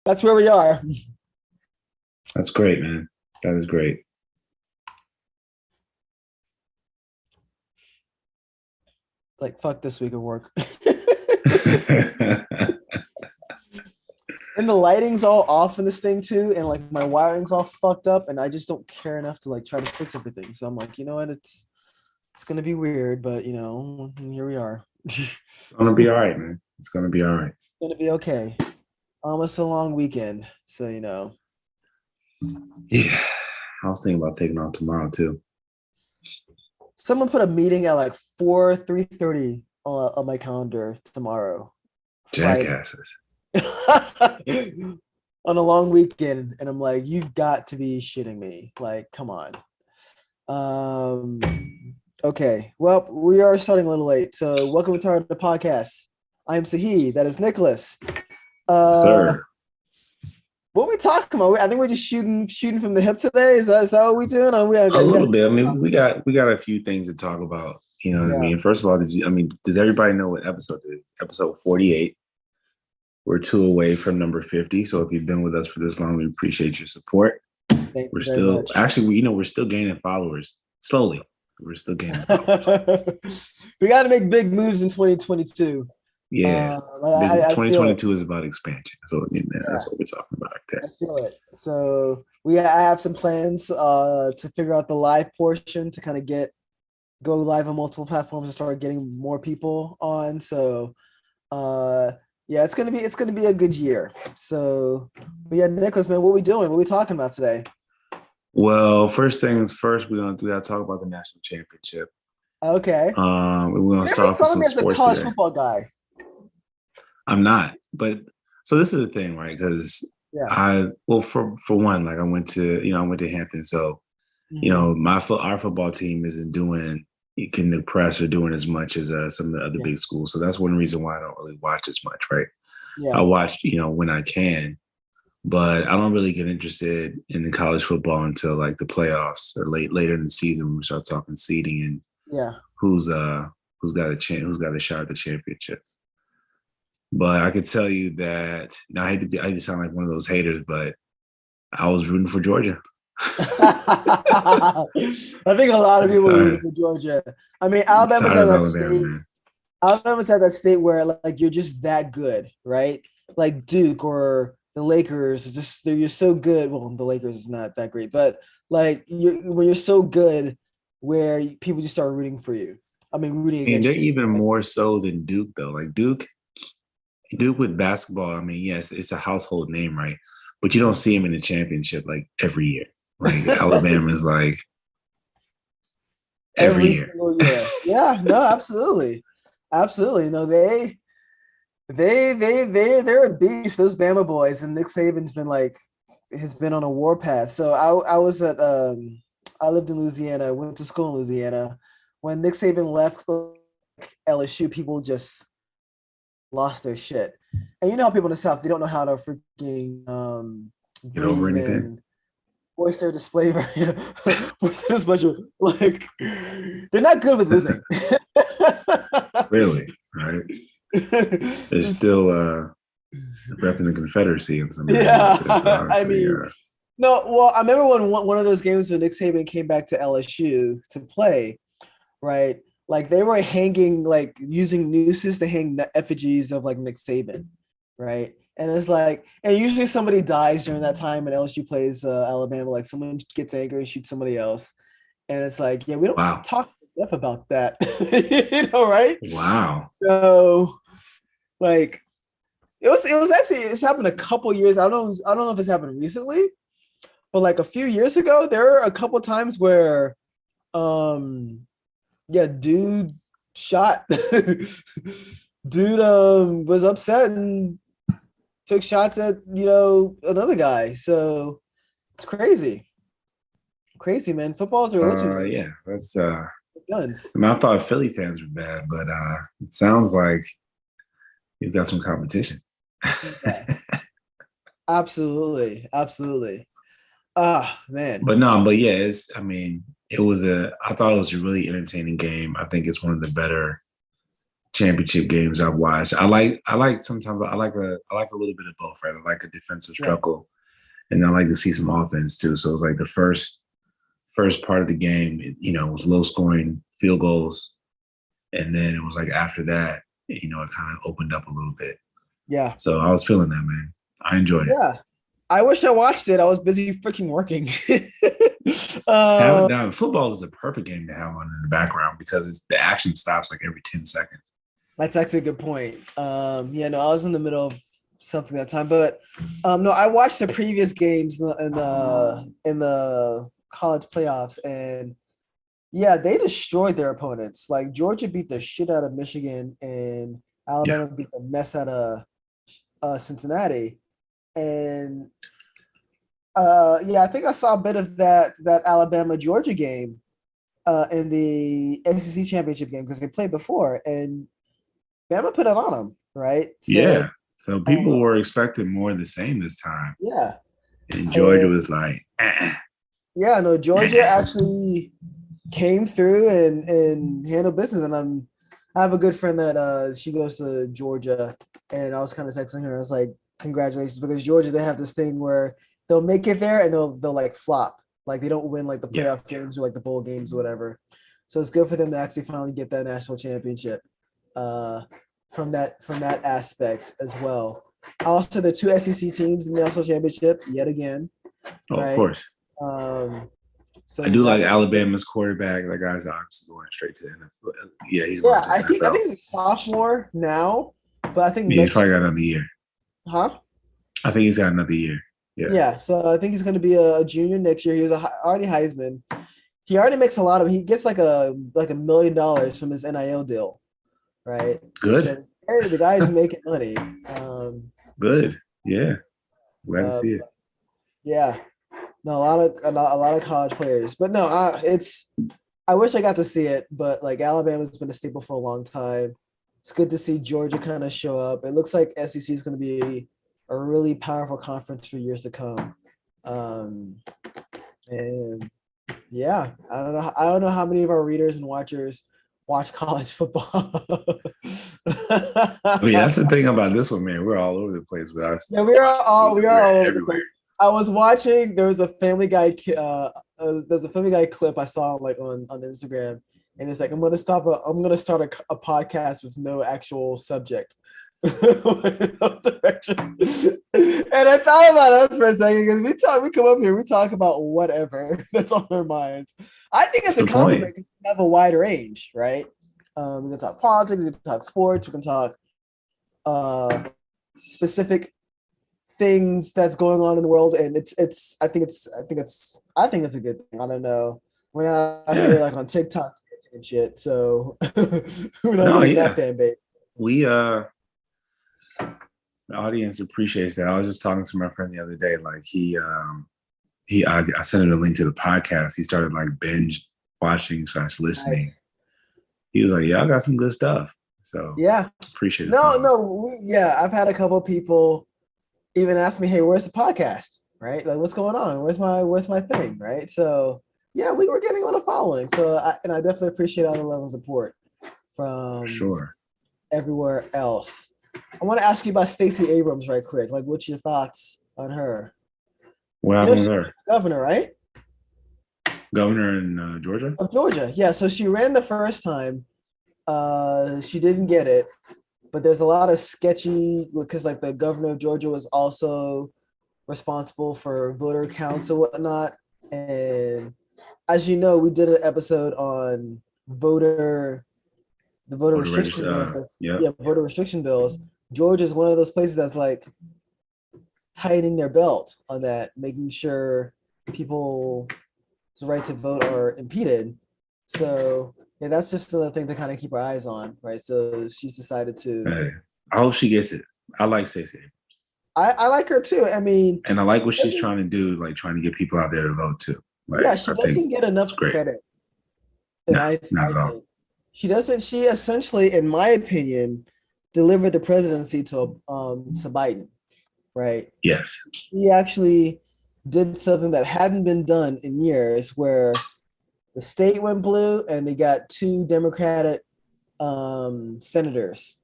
that's where we are. That's great, man. That is great. Like, fuck this week of work. And the lighting's all off in this thing too, and like my wiring's all fucked up, and I just don't care enough to like try to fix everything. So I'm like, you know what? It's gonna be weird, but you know, here we are. It's gonna be all right, man. It's gonna be all right. Gonna be okay. Almost a long weekend, so you know. Yeah. I was thinking about taking off tomorrow too. Someone put a meeting at like 3:30 on my calendar tomorrow, Friday. Jackasses. On a long weekend, and I'm like, you've got to be shitting me. Like, come on. Okay. Well, we are starting a little late. So welcome to the podcast. I am Sahi. That is Nicholas. Sir. What are we talking about? I think we're just shooting from the hip today. Is that what we're doing? Or A little bit. I mean, we got a few things to talk about. You know what I mean? First of all, does everybody know what episode it is? Episode 48. We're 2 away from number 50. So if you've been with us for this long, we appreciate your support. We're still we're still gaining followers slowly. We're still gaining followers. We got to make big moves in 2022. Yeah, 2022 is about expansion. So that's what we're talking about right there. I feel it. So I have some plans to figure out the live portion to kind of go live on multiple platforms and start getting more people on. So yeah, it's gonna be a good year. So, but yeah, Nicholas, man, what are we doing? What are we talking about today? Well, first things first, we gotta talk about the national championship. Okay. We're gonna start off with some sports college today. Football guy. I'm not, but so this is the thing, right? Because for one, like I went to Hampton, so our football team isn't doing can the press are doing as much as some of the other big schools. So that's one reason why I don't really watch as much, right? Yeah. I watch, when I can, but I don't really get interested in the college football until like the playoffs or later in the season when we start talking seeding and who's got a shot at the championship. But I could tell you that now I hate to sound like one of those haters, but I was rooting for Georgia. I think a lot of people were rooting for Georgia. I mean, Alabama's at that state where like you're just that good, right? Like Duke or the Lakers, you're so good. Well, the Lakers is not that great, but like when you're so good, where people just start rooting for you. I mean, rooting against you. And they're even more so than Duke, though. Like Duke with basketball, I mean, yes, it's a household name, right? But you don't see him in the championship like every year. Like Alabama is like every year. Single year. Yeah, no, absolutely. Absolutely. No, they're a beast, those Bama boys, and Nick Saban's has been on a warpath. So I was at I lived in Louisiana, I went to school in Louisiana. When Nick Saban left LSU, people just lost their shit. And you know how people in the South, they don't know how to freaking get over anything. Voice their display. Like they're not good with losing. Really, right? They're still repping the Confederacy and something. Yeah, I mean, no. Well, I remember when one of those games when Nick Saban came back to LSU to play, right? Like they were hanging, like using nooses to hang the effigies of like Nick Saban, right? And it's like, and usually somebody dies during that time when LSU plays Alabama. Like someone gets angry and shoots somebody else, and it's like, yeah, we don't talk enough about that, right? Wow. So, like, it's happened a couple years. I don't know if it's happened recently, but like a few years ago, there were a couple times where, dude shot, was upset and took shots at another guy. So it's crazy, man. Football's a religion. Yeah, that's guns. I mean, I thought Philly fans were bad, but it sounds like you've got some competition. Absolutely. Man. But yeah, I thought it was a really entertaining game. I think it's one of the better championship games I've watched. I like sometimes I like a little bit of both, right? I like a defensive struggle, and I like to see some offense too. So it's like the first part of the game, it was low scoring field goals, and then it was like after that, it kind of opened up a little bit. Yeah. So I was feeling that, man. I enjoyed it. Yeah. I wish I watched it. I was busy freaking working. Football is a perfect game to have on in the background because the action stops like every 10 seconds. That's actually a good point. I was in the middle of something that time, but no, I watched the previous games in the college playoffs, and yeah, they destroyed their opponents. Like Georgia beat the shit out of Michigan, and Alabama beat the mess out of Cincinnati, and I think I saw a bit of that Alabama Georgia game in the SEC championship game because they played before, and Bama put it on them, right? So people were expecting more of the same this time. Yeah. And Georgia was like, Yeah, no, Georgia actually came through and handled business. And I have a good friend that she goes to Georgia, and I was kind of texting her. I was like, congratulations, because Georgia, they have this thing where they'll make it there and they'll like flop. Like they don't win like the playoff games or like the bowl games or whatever. So it's good for them to actually finally get that national championship. From that aspect as well. Also, the two SEC teams in the national championship yet again. Oh, right? Of course. So I do like Alabama's quarterback. That guy's obviously going straight to the NFL. Yeah, he's going to the NFL. I think he's a sophomore now, but I think he's probably got another year. Huh? I think he's got another year. Yeah. So I think he's going to be a junior next year. He was already Heisman. He already makes a lot of. He gets like $1 million from his NIL deal. Right. Good. So, hey, the guy's making money. Good. Yeah. Glad to see it. Yeah. No, a lot of college players, but no, I wish I got to see it, but like Alabama's been a staple for a long time. It's good to see Georgia kind of show up. It looks like SEC is going to be a really powerful conference for years to come. And yeah, I don't know how many of our readers and watchers watch college football. I mean, that's the thing about this one, man. We're all over the place with our. Yeah, we are all over the place. I was watching. There was a Family Guy. There's a Family Guy clip I saw like on Instagram, and it's like I'm gonna start a podcast with no actual subject, no direction. And I thought about us for a second because we come up here, we talk about whatever that's on our minds. I think it's a compliment because we have a wide range, right? We can talk politics, we can talk sports, we can talk specific things that's going on in the world, and I think it's a good thing. I don't know. We're not here like on TikTok and shit, so we're not that fan base. We the audience appreciates that. I was just talking to my friend the other day. Like I sent him a link to the podcast. He started like binge watching / listening. Nice. He was like, "Yeah, I got some good stuff." So yeah, appreciate it. I've had a couple of people even ask me, "Hey, where's the podcast?" Right? Like, what's going on? Where's my thing? Right? So yeah, we were getting a lot of following. So I definitely appreciate all the love and support from everywhere else. I want to ask you about Stacey Abrams right quick. Like, what's your thoughts on her? What happened with her? Governor, right? Governor in Georgia? Of Georgia, yeah. So she ran the first time. She didn't get it. But there's a lot of sketchy, because like the governor of Georgia was also responsible for voter counts and whatnot. And as you know, we did an episode on voter restriction bills. Voter restriction bills. Georgia is one of those places that's like tightening their belt on that, making sure people's right to vote are impeded. So yeah, that's just another thing to kind of keep our eyes on, right? So she's decided to. Hey, I hope she gets it. I like Stacey. I like her too. I mean, and I like what she's trying to do, like trying to get people out there to vote too. Like, yeah, she doesn't get enough credit. And not at all. She doesn't. She essentially, in my opinion, delivered the presidency to Biden, right? Yes. She actually did something that hadn't been done in years, where the state went blue and they got two Democratic senators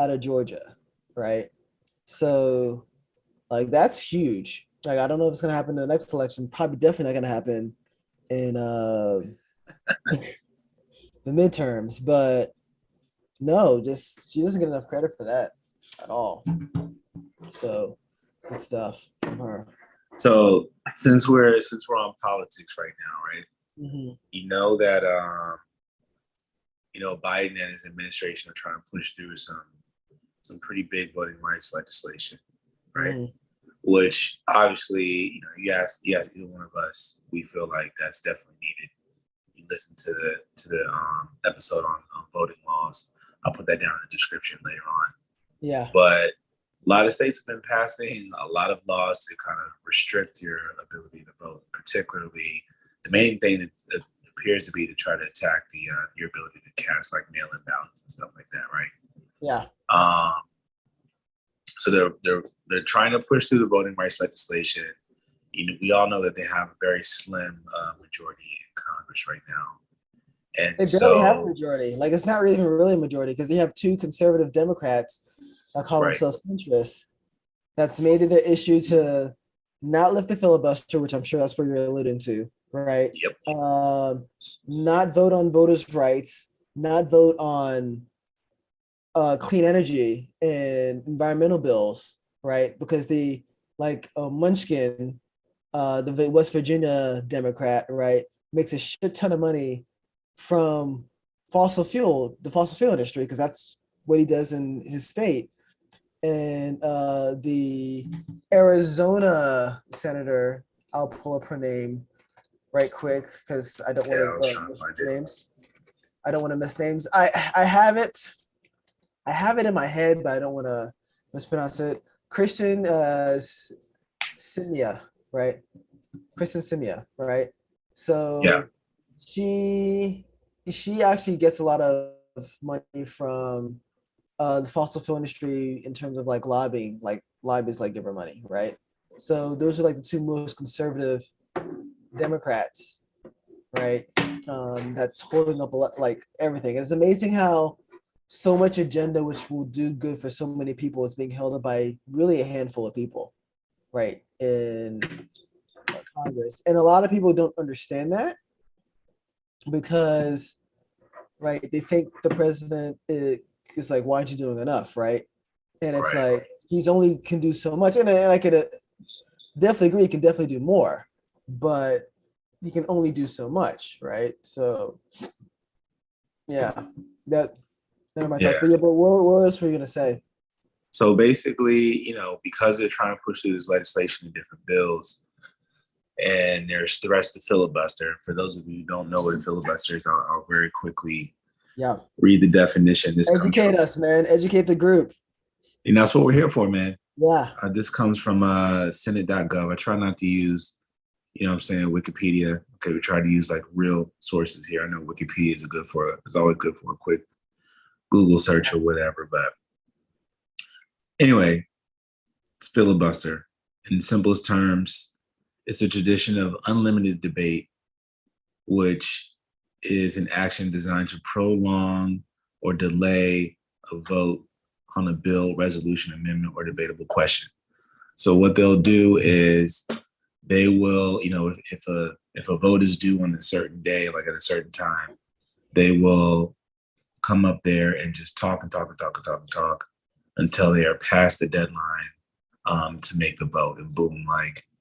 out of Georgia, right? So like that's huge. Like I don't know if it's gonna happen in the next election. Probably definitely not gonna happen in the midterms, but no, just she doesn't get enough credit for that at all. So good stuff from her. So since we're on politics right now, right? Mm-hmm. You know that Biden and his administration are trying to push through some pretty big voting rights legislation, right? Mm-hmm. Which obviously, you ask either one of us, we feel like that's definitely needed. You listen to the episode on voting laws. I'll put that down in the description later on. Yeah. But a lot of states have been passing a lot of laws to kind of restrict your ability to vote. Particularly, the main thing that appears to be to try to attack your ability to cast like mail-in ballots and stuff like that, right? Yeah. So they're trying to push through the voting rights legislation. We all know that they have a very slim majority in Congress right now. And they barely have a majority. Like it's not even really a majority because they have two conservative Democrats that call themselves centrists. That's made it an issue to not lift the filibuster, which I'm sure that's what you're alluding to, right? Yep. Not vote on voters' rights, not vote on clean energy and environmental bills, right? Because Munchkin, the West Virginia Democrat, right, makes a shit ton of money from the fossil fuel industry, because that's what he does in his state. And the Arizona senator, I'll pull up her name right quick because I don't want to miss names. I don't want to miss names. I have it in my head, but I don't want to mispronounce it. Kristen Simia, right? Kristen Simia, right? So yeah. She actually gets a lot of money from the fossil fuel industry in terms of like lobbying, like lobbyists like give her money, right? So those are like the two most conservative Democrats, right? That's holding up a lot, like everything. It's amazing how so much agenda which will do good for so many people is being held up by really a handful of people, right, in Congress. And a lot of people don't understand that because, right, they think the president is like, why aren't you doing enough, right? And it's like, he's only can do so much. And I could definitely agree, he can definitely do more, but he can only do so much, right? So, yeah, that are my thoughts. But yeah, but what else were you going to say? So basically, because they're trying to push through this legislation in different bills, and there's threats to filibuster. For those of you who don't know what a filibuster is, I'll very quickly read the definition. Educate us, man. Educate the group. And that's what we're here for, man. Yeah. This comes from Senate.gov. I try not to use, Wikipedia. Okay, we try to use like real sources here. I know Wikipedia is always good for a quick Google search or whatever. But anyway, it's filibuster. In simplest terms, it's a tradition of unlimited debate, which is an action designed to prolong or delay a vote on a bill, resolution, amendment, or debatable question. So what they'll do is they will, if a vote is due on a certain day, like at a certain time, they will come up there and just talk until they are past the deadline to make the vote. And boom,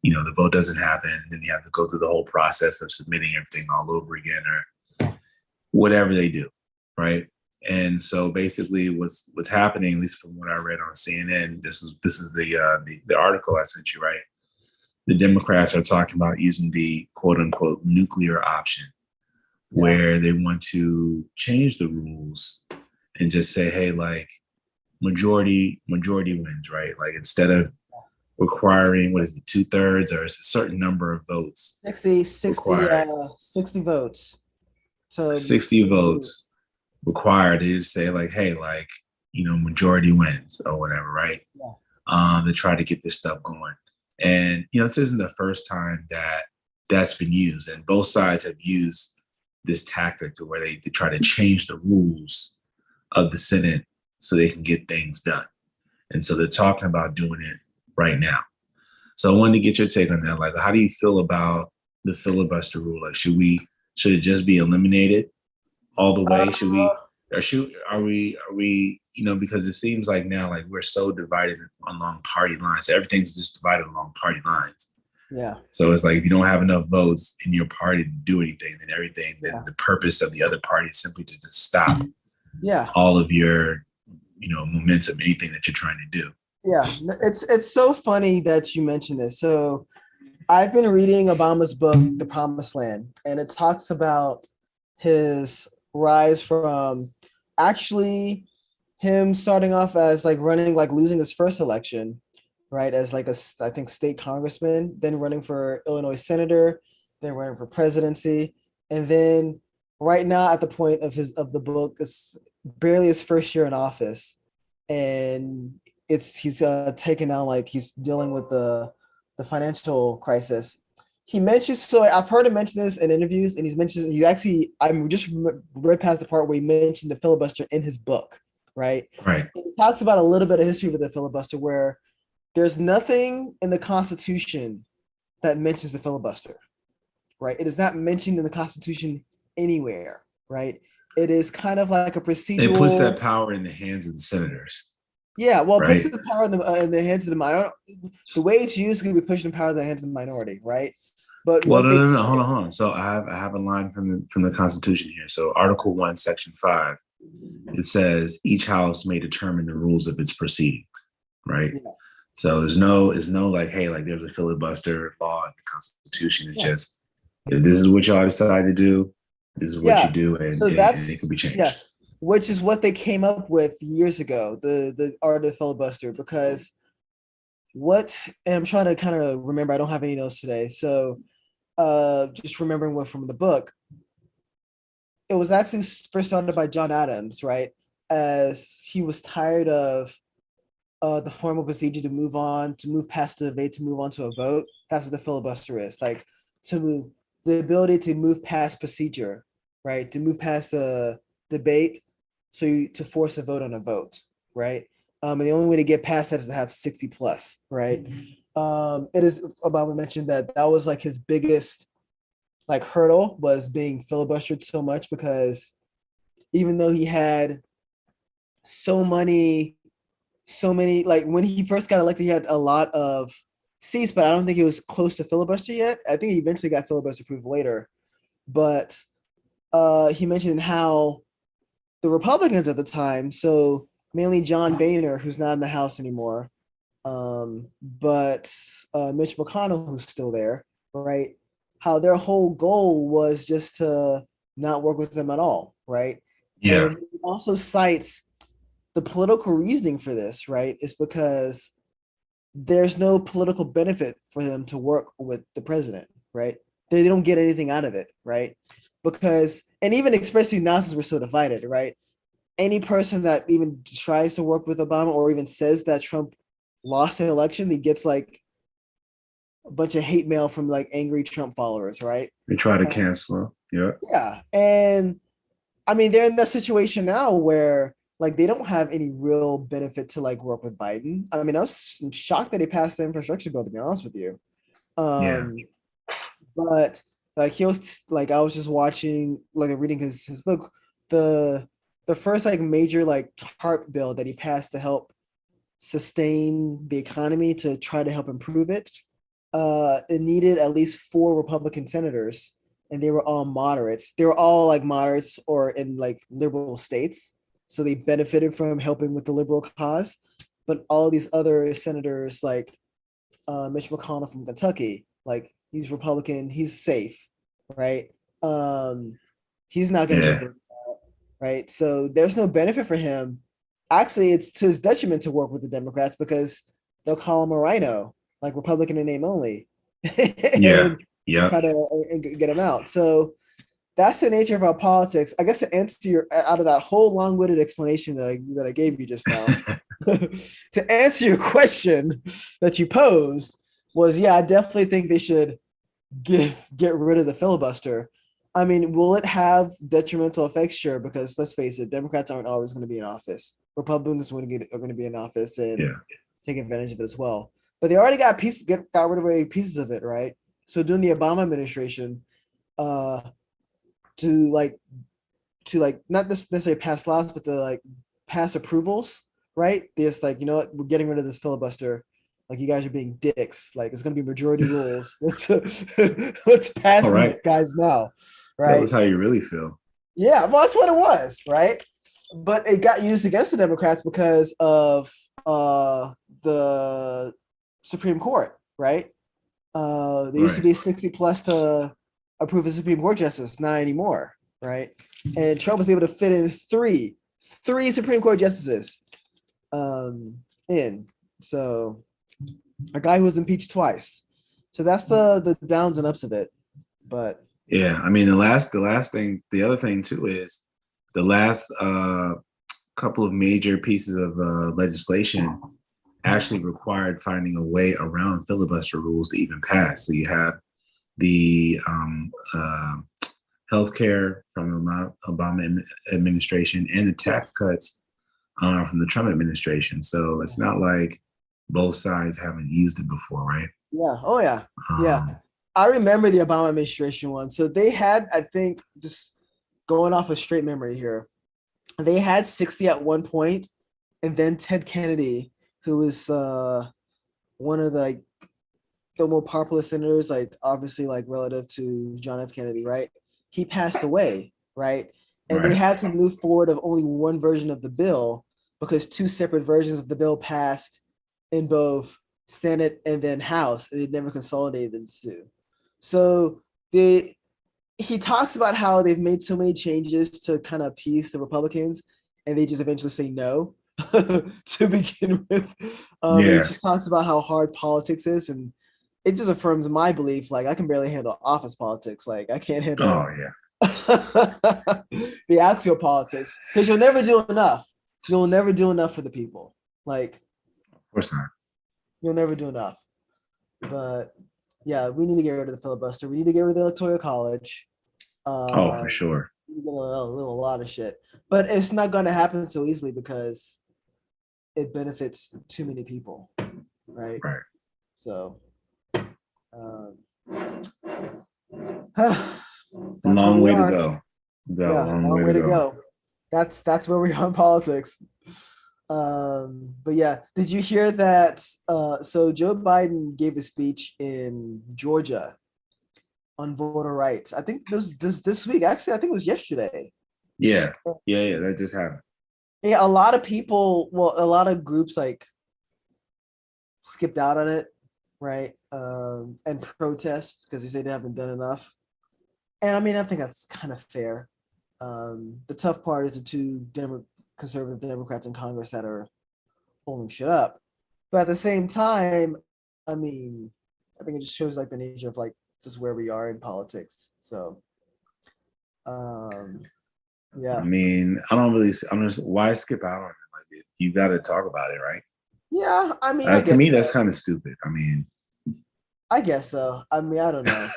the vote doesn't happen. And then you have to go through the whole process of submitting everything all over again or whatever they do, right? And so basically what's happening, at least from what I read on CNN, this is the article I sent you, right? The Democrats are talking about using the quote unquote nuclear option, where they want to change the rules and just say, hey, like majority wins, right? Like instead of requiring, 2/3 or it's a certain number of votes. 60 votes. So 60 votes required. They just say like, hey, like, majority wins or whatever, right? Yeah. To try to get this stuff going. And, this isn't the first time that's been used. And both sides have used this tactic to where they try to change the rules of the Senate so they can get things done. And so they're talking about doing it right now. So I wanted to get your take on that. Like, how do you feel about the filibuster rule? Like, should it just be eliminated all the way? Are we, because it seems like now, like we're so divided along party lines. Everything's just divided along party lines. Yeah. So it's like, if you don't have enough votes in your party to do anything, then the purpose of the other party is simply to just stop all of your, momentum, anything that you're trying to do. Yeah, it's so funny that you mentioned this. So I've been reading Obama's book, The Promised Land, and it talks about his rise from actually him starting off as like running, like losing his first election, right, as like I think state congressman, then running for Illinois senator, then running for presidency, and then right now at the point of the book, it's barely his first year in office, and he's taken out, like he's dealing with the financial crisis. He mentions, so I've heard him mention this in interviews, and I'm just read past the part where he mentioned the filibuster in his book, right? Right. He talks about a little bit of history with the filibuster, where there's nothing in the Constitution that mentions the filibuster, right? It is not mentioned in the Constitution anywhere, right? It is kind of like a procedural. It puts that power in the hands of the senators. Yeah, well, it puts the power in the hands of the minority. The way it's used could be pushing the power in the hands of the minority, right? But no, hold on. So I have a line from the Constitution here. So Article 1, Section 5, it says each house may determine the rules of its proceedings, right? Yeah. So there's no like, hey, like there's a filibuster law in the Constitution. It's just, if this is what y'all decide to do, this is what you do, and it can be changed. Yeah. Which is what they came up with years ago, the art of the filibuster, because and I'm trying to kind of remember, I don't have any notes today. So just remembering what from the book, it was actually first started by John Adams, right? As he was tired of the formal procedure to move past the debate, to move on to a vote. That's what the filibuster is, like the ability to move past procedure, right? To move past the debate, to force a vote on a vote, right? And the only way to get past that is to have 60 plus, right? It is, Obama mentioned that was like his biggest like hurdle, was being filibustered so much, because even though he had so many, like when he first got elected, he had a lot of seats, but I don't think he was close to filibuster yet. I think he eventually got filibuster approved later. But he mentioned how the Republicans at the time, so mainly John Boehner, who's not in the House anymore, but Mitch McConnell, who's still there, right? How their whole goal was just to not work with them at all, right? Yeah. And he also cites the political reasoning for this, right? Is because there's no political benefit for them to work with the president, right? They don't get anything out of it, right? Because, and even especially now since we're so divided, right? Any person that even tries to work with Obama or even says that Trump lost the election, he gets like a bunch of hate mail from like angry Trump followers, right? They try to cancel him. Yeah. Yeah. And I mean, they're in that situation now where like they don't have any real benefit to like work with Biden. I mean, I was shocked that he passed the infrastructure bill, to be honest with you. But like he was like, I was just watching, like reading his book, the first like major like TARP bill that he passed to help sustain the economy, to try to help improve it. It needed at least 4 Republican senators, and they were all moderates. They were all like moderates or in like liberal states, so they benefited from helping with the liberal cause. But all these other senators, like Mitch McConnell from Kentucky, like he's Republican, he's safe, right? He's not going to get right? So there's no benefit for him. Actually, it's to his detriment to work with the Democrats, because they'll call him a rhino, like Republican in name only. Yeah. Try to get him out. So that's the nature of our politics. I guess to answer out of that whole long-winded explanation that I gave you just now, to answer your question that you posed was, I definitely think they should get rid of the filibuster. I mean, will it have detrimental effects? Sure, because let's face it, Democrats aren't always going to be in office. Republicans are going to be in office and Yeah. take advantage of it as well. But they already got got rid of pieces of it, right? So during the Obama administration, uh, to like not necessarily pass laws, but to like pass approvals, right? There's like, you know what, we're getting rid of this filibuster. Like you guys are being dicks. Like it's gonna be majority rules. Let's pass All these right. guys now, Tell right? us how you really feel. Yeah, well, that's what it was, right? But it got used against the Democrats because of the Supreme Court, right? There used to Right. be 60 plus to approve a Supreme Court justice, not anymore, right? And Trump was able to fit in three Supreme Court justices in. So a guy who was impeached twice. So that's the downs and ups of it. But yeah, I mean the other thing too is the last couple of major pieces of legislation actually required finding a way around filibuster rules to even pass. So you have the healthcare from the Obama administration and the tax cuts from the Trump administration. So it's not like both sides haven't used it before, right? yeah, oh yeah. I remember the Obama administration one. So they had, I think, just going off of straight memory here, they had 60 at one point, and then Ted Kennedy, who was one of the more popular senators, like obviously like relative to John F. Kennedy, right? He passed away, right? And they Right. had to move forward of only one version of the bill because two separate versions of the bill passed in both Senate and then House, and they never consolidated the two. So the he talks about how they've made so many changes to kind of appease the Republicans, and they just eventually say no to begin with. He Yeah. just talks about how hard politics is, and it just affirms my belief. Like I can barely handle office politics. Like I can't Oh handle yeah. the actual politics because you'll never do enough. You'll never do enough for the people. Like Of course not. you'll never do enough. But yeah, we need to get rid of the filibuster. We need to get rid of the electoral college. Oh, for Uh, sure. a lot of shit, but it's not going to happen so easily because it benefits too many people, right? Right. So, um, that's where Long we way to are. go. We got a Yeah, long long way to way to go. go. That's where we are in politics. But yeah, did you hear that? So Joe Biden gave a speech in Georgia on voter rights. I think this week. Actually, I think it was yesterday. Yeah. Yeah. That just happened. Yeah, a lot of people, well, a lot of groups like skipped out on it, right? And protest because they say they haven't done enough. And I mean, I think that's kind of fair. The tough part is the two conservative Democrats in Congress that are holding shit up. But at the same time, I mean, I think it just shows like the nature of like just where we are in politics. So, um, I yeah, mean, I don't really. I'm just why skip out on it? Like you got to talk about it, right? yeah. I mean, I To guess me, so. that's kind of stupid. I mean, I guess so. I mean, I don't know.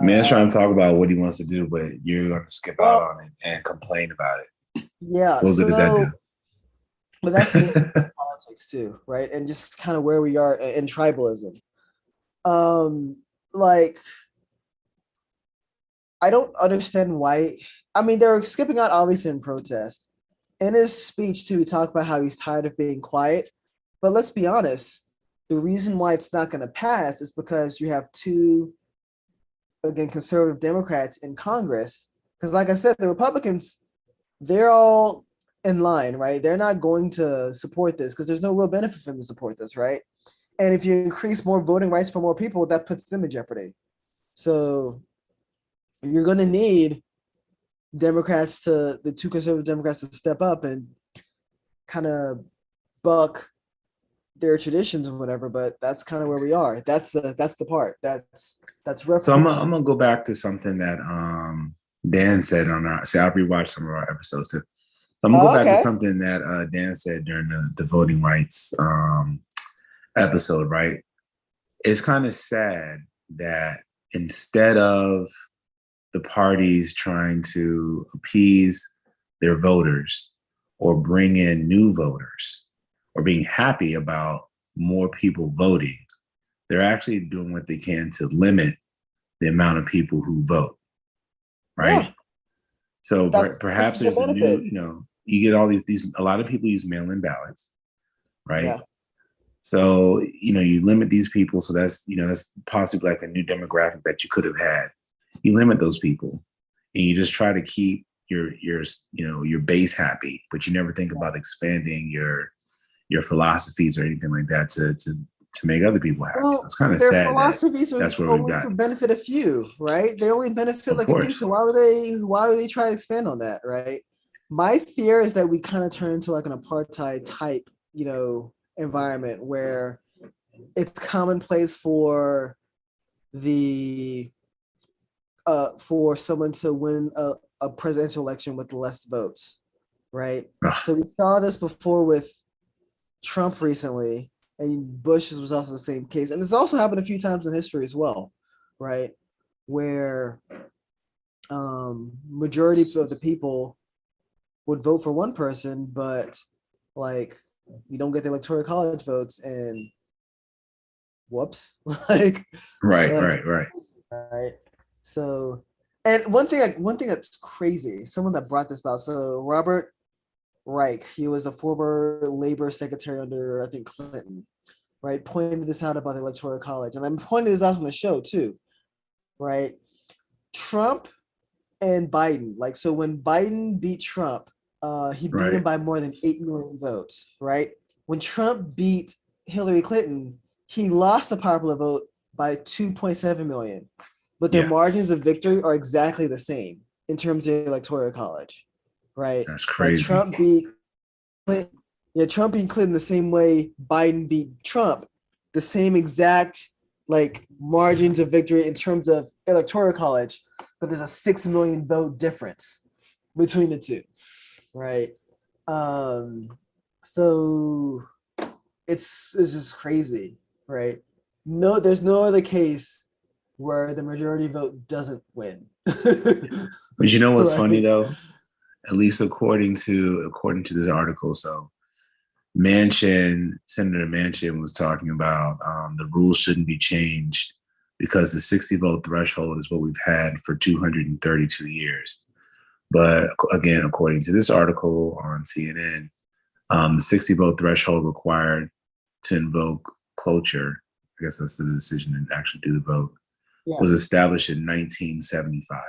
man's I trying to talk about what he wants to do, but you're going to skip out well, on it and complain about it. yeah. What good does that So, do? but that's the nature of politics too, right? And just kind of where we are in tribalism. Um, like I don't understand why. I mean, they're skipping out obviously in protest. In his speech too, he talked about how he's tired of being quiet. But let's be honest, the reason why it's not going to pass is because you have two, again, conservative Democrats in Congress. Because, like I said, the Republicans, they're all in line, right? They're not going to support this because there's no real benefit for them to support this, right? And if you increase more voting rights for more people, that puts them in jeopardy. So you're going to need the two conservative Democrats to step up and kind of buck their traditions or whatever, but that's kind of where we are. That's the part. That's rough. So I'm gonna go back to something that Dan said on our. Say, I'll rewatch some of our episodes too. So I'm gonna go back to Okay. something that Dan said during the voting rights episode. Right, it's kind of sad that instead of the parties trying to appease their voters or bring in new voters or being happy about more people voting. They're actually doing what they can to limit the amount of people who vote, right? Yeah. So perhaps there's a new, you get all these, a lot of people use mail-in ballots, right? Yeah. So, you limit these people. So that's possibly like a new demographic that you could have had. You limit those people and you just try to keep your base happy, but you never think about expanding your philosophies or anything like that to make other people happy. Well, So it's kind of their sad philosophies that's where are we've only got. for benefit a few, right? They only benefit Of like a few. course. So why would they try to expand on that, right? My fear is that we kind of turn into like an apartheid type, environment where it's commonplace for for someone to win a presidential election with less votes, right? Ugh. So we saw this before with Trump recently, and Bush was also the same case. And this also happened a few times in history as well, right? Where majority of the people would vote for one person, but like you don't get the electoral college votes, and whoops, like right. So, and one thing that's crazy, someone that brought this about. So Robert Reich, he was a former labor secretary under I think Clinton, right? Pointed this out about the electoral college, and I'm pointing this out on the show too, right? Trump and Biden, like so when Biden beat Trump, he beat him by more than 8 million votes, right? When Trump beat Hillary Clinton, he lost the popular vote by 2.7 million, but their margins of victory are exactly the same in terms of the electoral college, right? That's crazy. Like Trump beat Clinton the same way Biden beat Trump, the same exact like margins of victory in terms of electoral college, but there's a 6 million vote difference between the two, right? So it's just crazy, right? No, there's no other case where the majority vote doesn't win. But you know what's funny though? At least according to this article, so Senator Manchin was talking about the rules shouldn't be changed because the 60 vote threshold is what we've had for 232 years. But again, according to this article on CNN, the 60 vote threshold required to invoke cloture, I guess that's the decision to actually do the vote, was established in 1975.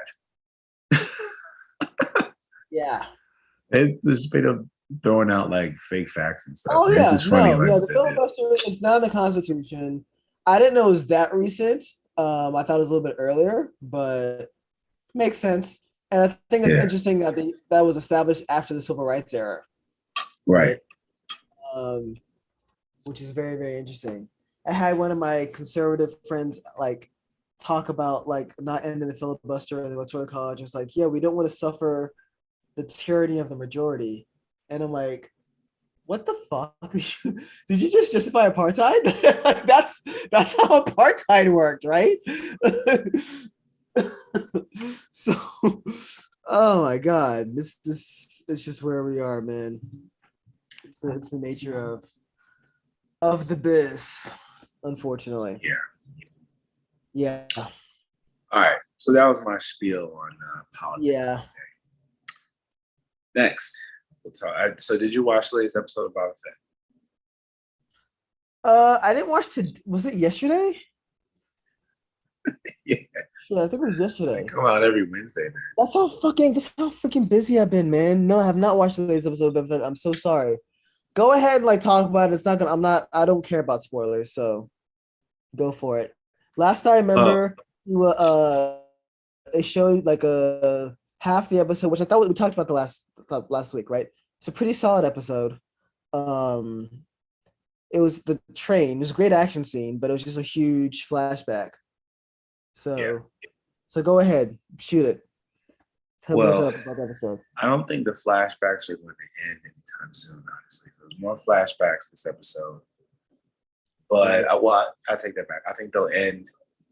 Yeah. It just made them throwing out like fake facts and stuff. Oh yeah, it's just funny. the filibuster is not in the Constitution. I didn't know it was that recent. I thought it was a little bit earlier, but makes sense. And I think it's interesting that that was established after the Civil Rights era, right? Which is very, very interesting. I had one of my conservative friends like talk about like not ending the filibuster in the electoral college. It's like, yeah, we don't want to suffer the tyranny of the majority. And I'm like, what the fuck? Did you just justify apartheid? that's how apartheid worked, right? So, oh my god, this is just where we are, man. It's the nature of the biz, unfortunately. Yeah. All right. So that was my spiel on politics. Yeah. Today. Next, we'll talk. So, did you watch the latest episode of Bobba Fett? I didn't watch was it yesterday? Yeah, I think it was yesterday. They come out every Wednesday, man. That's how freaking busy I've been, man. No, I have not watched the latest episode of Bobba Fett. I'm so sorry. Go ahead and like talk about it. It's not gonna. I don't care about spoilers, so go for it. Last I remember, it showed like a half the episode, which I thought we talked about the last week, right? It's a pretty solid episode. It was the train. It was a great action scene, but it was just a huge flashback. So go ahead, shoot it. Tell me what's up about the episode. I don't think the flashbacks are going to end anytime soon, honestly. So there's more flashbacks this episode. But I take that back. I think they'll end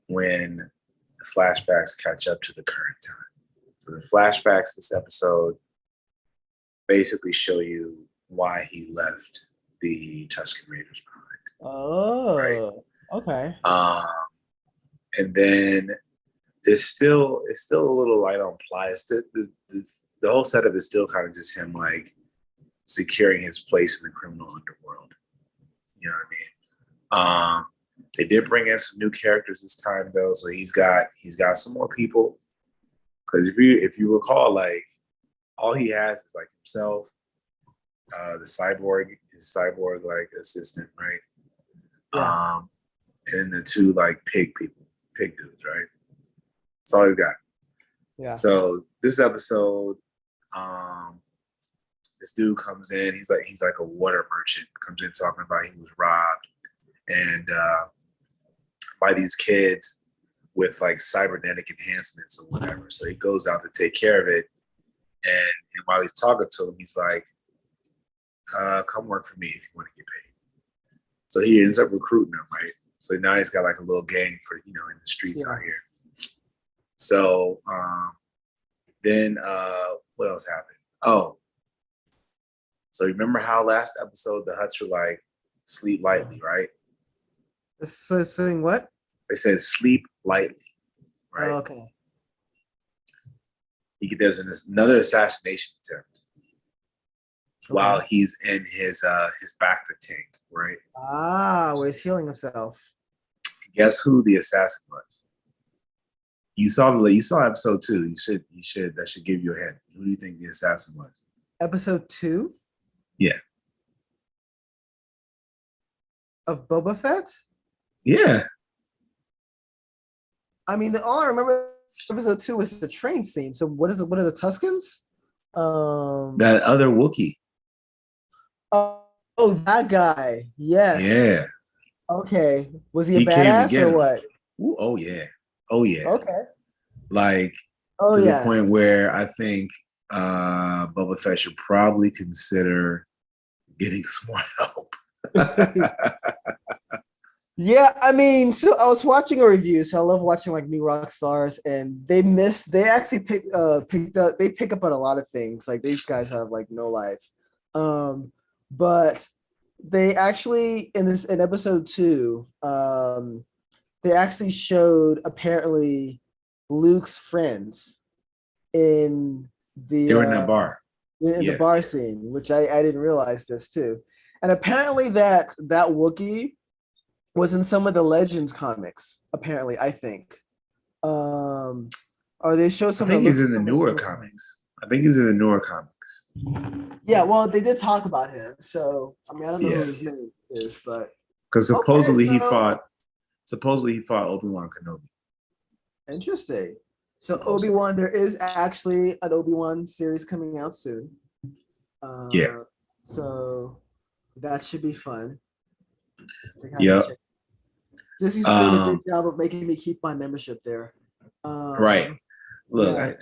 when the flashbacks catch up to the current time. So the flashbacks this episode basically show you why he left the Tusken Raiders behind. Oh, right? Okay. And then it's still a little light on plot. It's the whole setup is still kind of just him like securing his place in the criminal underworld. You know what I mean? They did bring in some new characters this time though, so he's got some more people. Because if you recall, like all he has is like himself, his cyborg like assistant, right? Yeah. And the two like pig dudes, right? That's all he's got. Yeah. So this episode, this dude comes in. He's like a water merchant. Comes in talking about he was robbed and by these kids with like cybernetic enhancements or whatever. So he goes out to take care of it. And while he's talking to him, he's like, come work for me if you want to get paid. So he ends up recruiting him, right? So now he's got like a little gang for, in the streets out here. So then what else happened? Oh, so remember how last episode the Hutts were like, sleep lightly, right? So saying what? They said sleep lightly, right? Oh, okay. There's another assassination attempt while he's in his Bacta tank, right? Where he's healing himself. Guess who the assassin was? You saw episode 2. You should that should give you a hint. Who do you think the assassin was? Episode 2? Yeah. Of Boba Fett? Yeah. I mean, all I remember episode 2 was the train scene. So what are the Tuskens? That other Wookiee. Oh, that guy. Yes. Yeah. Okay. Was he a badass or what? Ooh, oh yeah. Oh yeah. Okay. Like to the point where I think Boba Fett should probably consider getting some more help. Yeah, I mean, so I was watching a review, so I love watching like new rock stars, and they actually pick up on a lot of things. Like these guys have like no life. But they actually in episode 2, they actually showed apparently Luke's friends in the they were in that bar. In the bar scene, which I didn't realize this too. And apparently that Wookiee was in some of the Legends comics, apparently, I think. Or they show some. I think he's in the newer comics. Yeah, well, they did talk about him. So, I mean, I don't know who his name is, but because supposedly he fought Obi-Wan Kenobi. Interesting. So Obi-Wan, there is actually an Obi-Wan series coming out soon. So that should be fun. Yeah. Disney's doing a good job of making me keep my membership there. Right. Look,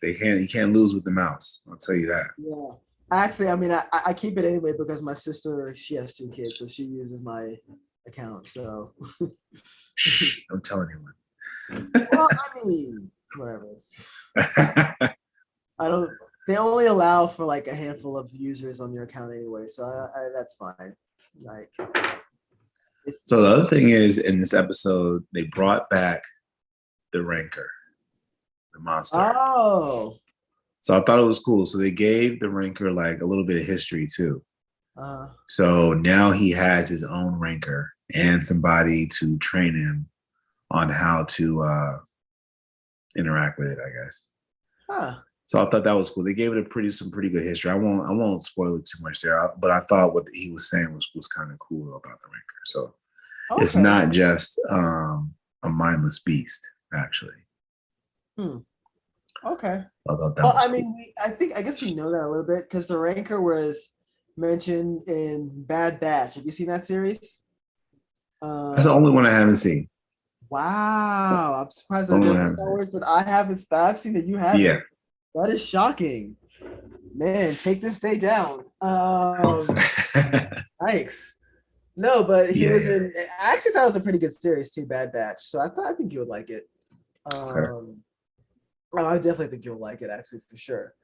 you can't lose with the mouse. I'll tell you that. Yeah. Actually, I mean, I keep it anyway because my sister, she has 2 kids, so she uses my account. So. Shh! Don't tell anyone. Well, I mean, whatever. I don't. They only allow for like a handful of users on your account anyway, so that's fine. Like. So the other thing is, in this episode, they brought back the Rancor, the monster. Oh. So I thought it was cool. So they gave the Rancor like a little bit of history too. So now he has his own Rancor and somebody to train him on how to interact with it, I guess. So I thought that was cool. They gave it some pretty good history. I won't spoil it too much there, but I thought what he was saying was kind of cool about the Rancor. So it's not just a mindless beast, actually. Okay. I mean, I guess we know that a little bit because the Rancor was mentioned in Bad Batch. Have you seen that series? That's the only one I haven't seen. Wow, I'm surprised that there's Star Wars that I've seen that you haven't. Yeah. That is shocking. Man, take this day down. Yikes. No, but he was in. I actually thought it was a pretty good series too, Bad Batch. So I think you would like it. Okay. I definitely think you'll like it, actually, for sure.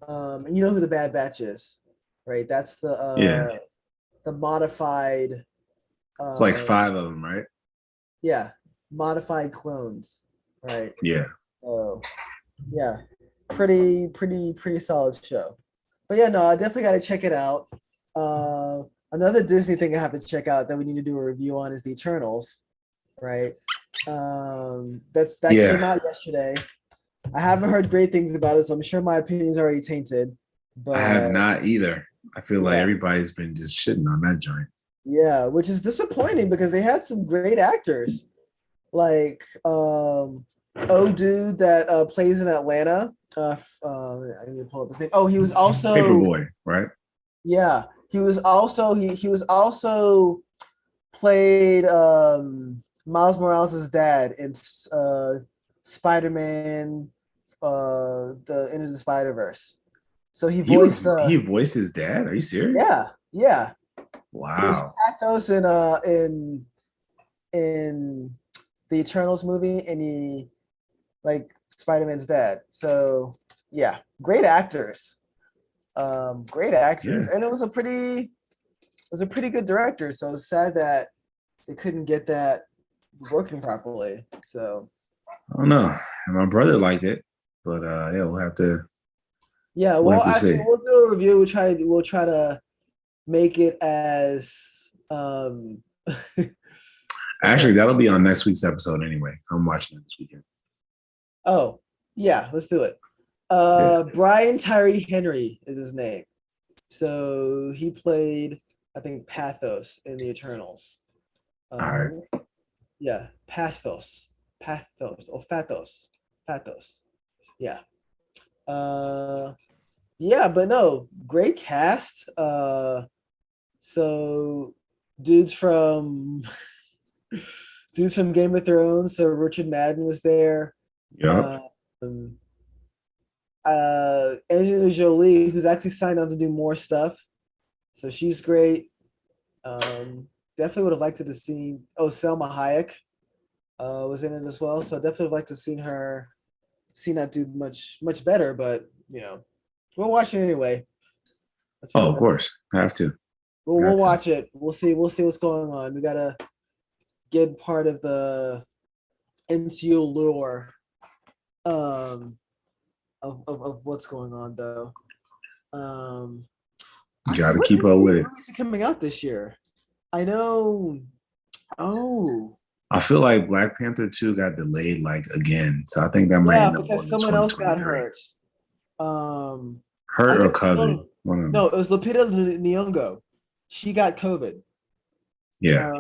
And you know who the Bad Batch is, right? That's Yeah. the modified, It's like uh, 5 of them, right? yeah, modified clones, right? Yeah. So yeah, pretty solid show. But yeah, no, I definitely got to check it out. Another Disney thing I have to check out that we need to do a review on is the Eternals, right? That came Yeah. out yesterday. I haven't heard great things about it, so I'm sure my opinion is already tainted. I have But not either. I feel like yeah, everybody's been just shitting on that joint. yeah, which is disappointing because they had some great actors, like dude that plays in Atlanta. I need to pull up his name. Oh, he was also Paperboy, right? yeah, he was also played Miles Morales' dad in Spider-Man, the Into the Spider-Verse. So he voiced He voiced his dad. Are you serious? yeah. He was Wow. Pathos in the Eternals movie, and he like Spider-Man's dad. So yeah, great actors. Great actors. Yeah. And it was a pretty good director. So it's sad that they couldn't get that working properly. So I don't know. My brother liked it, but yeah, yeah, we'll well, have to actually, see. we'll do a review. We'll try to make it as Actually, that'll be on next week's episode anyway. I'm watching it this weekend. oh yeah, let's do it. Yeah. Brian Tyree Henry is his name. So he played, I think, Pathos in the Eternals. All right. Yeah, Pathos or Fathos. Yeah. Yeah, but no, great cast. So dudes from dudes from Game of Thrones. So Richard Madden was there. Yep. Um, Angelina Jolie, who's actually signed on to do more stuff. So she's great. Definitely would have liked to have seen. Oh, Selma Hayek was in it as well. So I definitely would have liked to have seen that do much better. But we'll watch it anyway. That's what Oh, we're of gonna do. course. I have to. We'll Got to. watch it. We'll see what's going on. We gotta get part of the MCU lore um, of what's going on though. Um, Got Actually, to what keep up with MCU it. movies are coming out this year? I know. Oh, I feel like Black Panther 2 got delayed like again. So I think that might yeah, end up because going to someone else got 2023. hurt. Um, I Hurt or think COVID. no, One of them. no, it was Lupita Nyong'o. She got COVID. Yeah.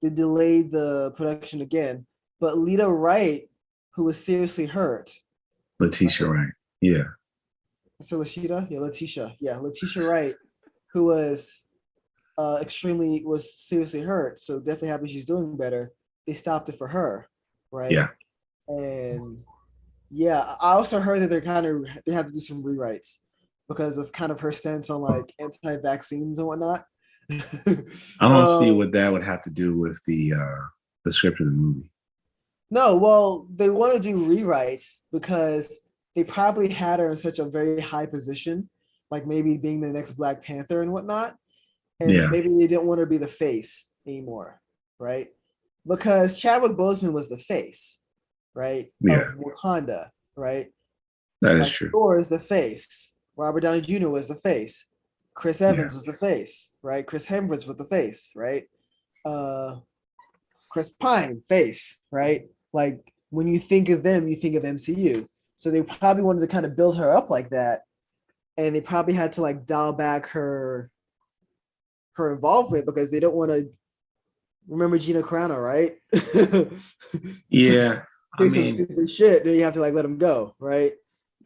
They delayed the production again. But Lita Wright, who was seriously hurt, Letitia right? Wright. Yeah. So Letitia, yeah, Letitia, yeah, Letitia Wright, who was seriously hurt. So definitely happy she's doing better. They stopped it for her, right? Yeah. And yeah, I also heard that they have to do some rewrites because of kind of her stance on like anti-vaccines and whatnot. I don't see um, what that would have to do with the script of the movie. no, well, they want to do rewrites because they probably had her in such a very high position, like maybe being the next Black Panther and whatnot, and Yeah. maybe they didn't want her to be the face anymore, right? Because Chadwick Boseman was the face, right, Yeah. of Wakanda, right? That is Like true. Thor is the face. Robert Downey Jr. was the face. Chris Yeah. Evans was the face, right? Chris Hemsworth was the face, right? Chris Pine, face, right? Like when you think of them, you think of MCU. So they probably wanted to kind of build her up like that, and they probably had to like dial back her involvement because they don't want to remember Gina Carano, right? Yeah. I Say some mean, stupid shit, then you have to like let him go, right?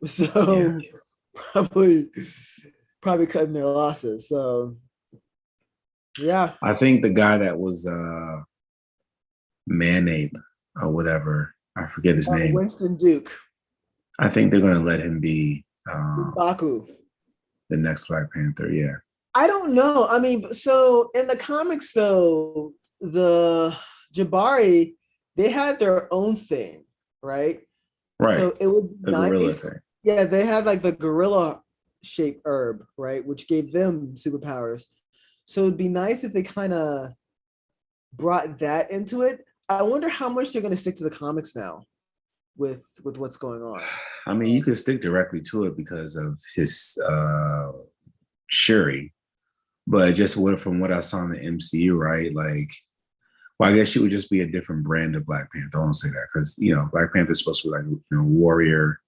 yeah. So probably cutting their losses. So yeah. I think the guy that was Manape or whatever, I forget his name. Winston Duke. I think they're gonna let him be Baku. the next Black Panther. Yeah. I don't know. I mean, so in the comics though, the Jabari, they had their own thing, right? Right. So it would be The gorilla nice. thing. Yeah, they had like the gorilla shaped herb, right, which gave them superpowers. So it'd be nice if they kind of brought that into it. I wonder how much they're going to stick to the comics now with what's going on. I mean, you could stick directly to it because of his Shuri, but just from what I saw in the MCU, right? Like, well, I guess she would just be a different brand of Black Panther. I won't say that because Black Panther is supposed to be like warrior,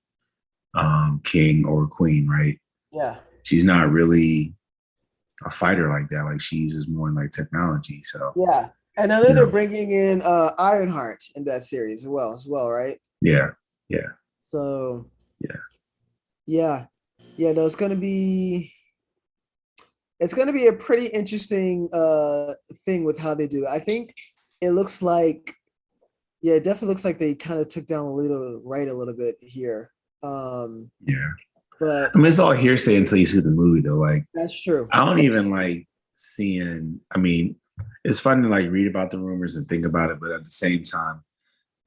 king or queen, right? Yeah. She's not really a fighter like that. Like she uses more in like technology. So yeah, and I know they're bringing in Ironheart in that series as well, right? Yeah. So yeah. No, it's gonna be a pretty interesting thing with how they do it. I think it looks like it definitely looks like they kind of took down a little bit here. Yeah. But I mean, it's all hearsay until you see the movie, though. Like, that's true. I don't even like seeing. I mean, it's fun to like read about the rumors and think about it, but at the same time,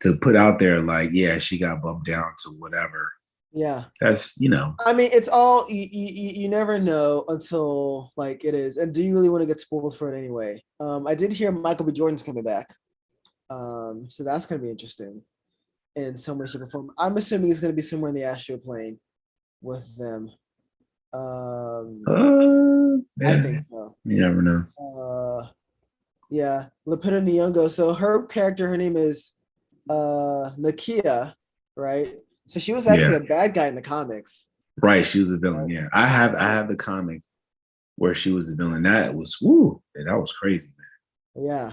to put out there like, yeah, she got bumped down to whatever. Yeah, that's I mean, it's all you never know until like it is. And do you really want to get spoiled for it anyway? I did hear Michael B. Jordan's coming back, so that's gonna be interesting in some way, shape, or form. I'm assuming it's gonna be somewhere in the astral plane with them. I think so. You never know. Yeah, Lupita Nyong'o. So her character, her name is Nakia, right? So she was actually a bad guy in the comics. Right, she was a villain. Yeah, I have the comic where she was the villain. That was that was crazy, man. Yeah,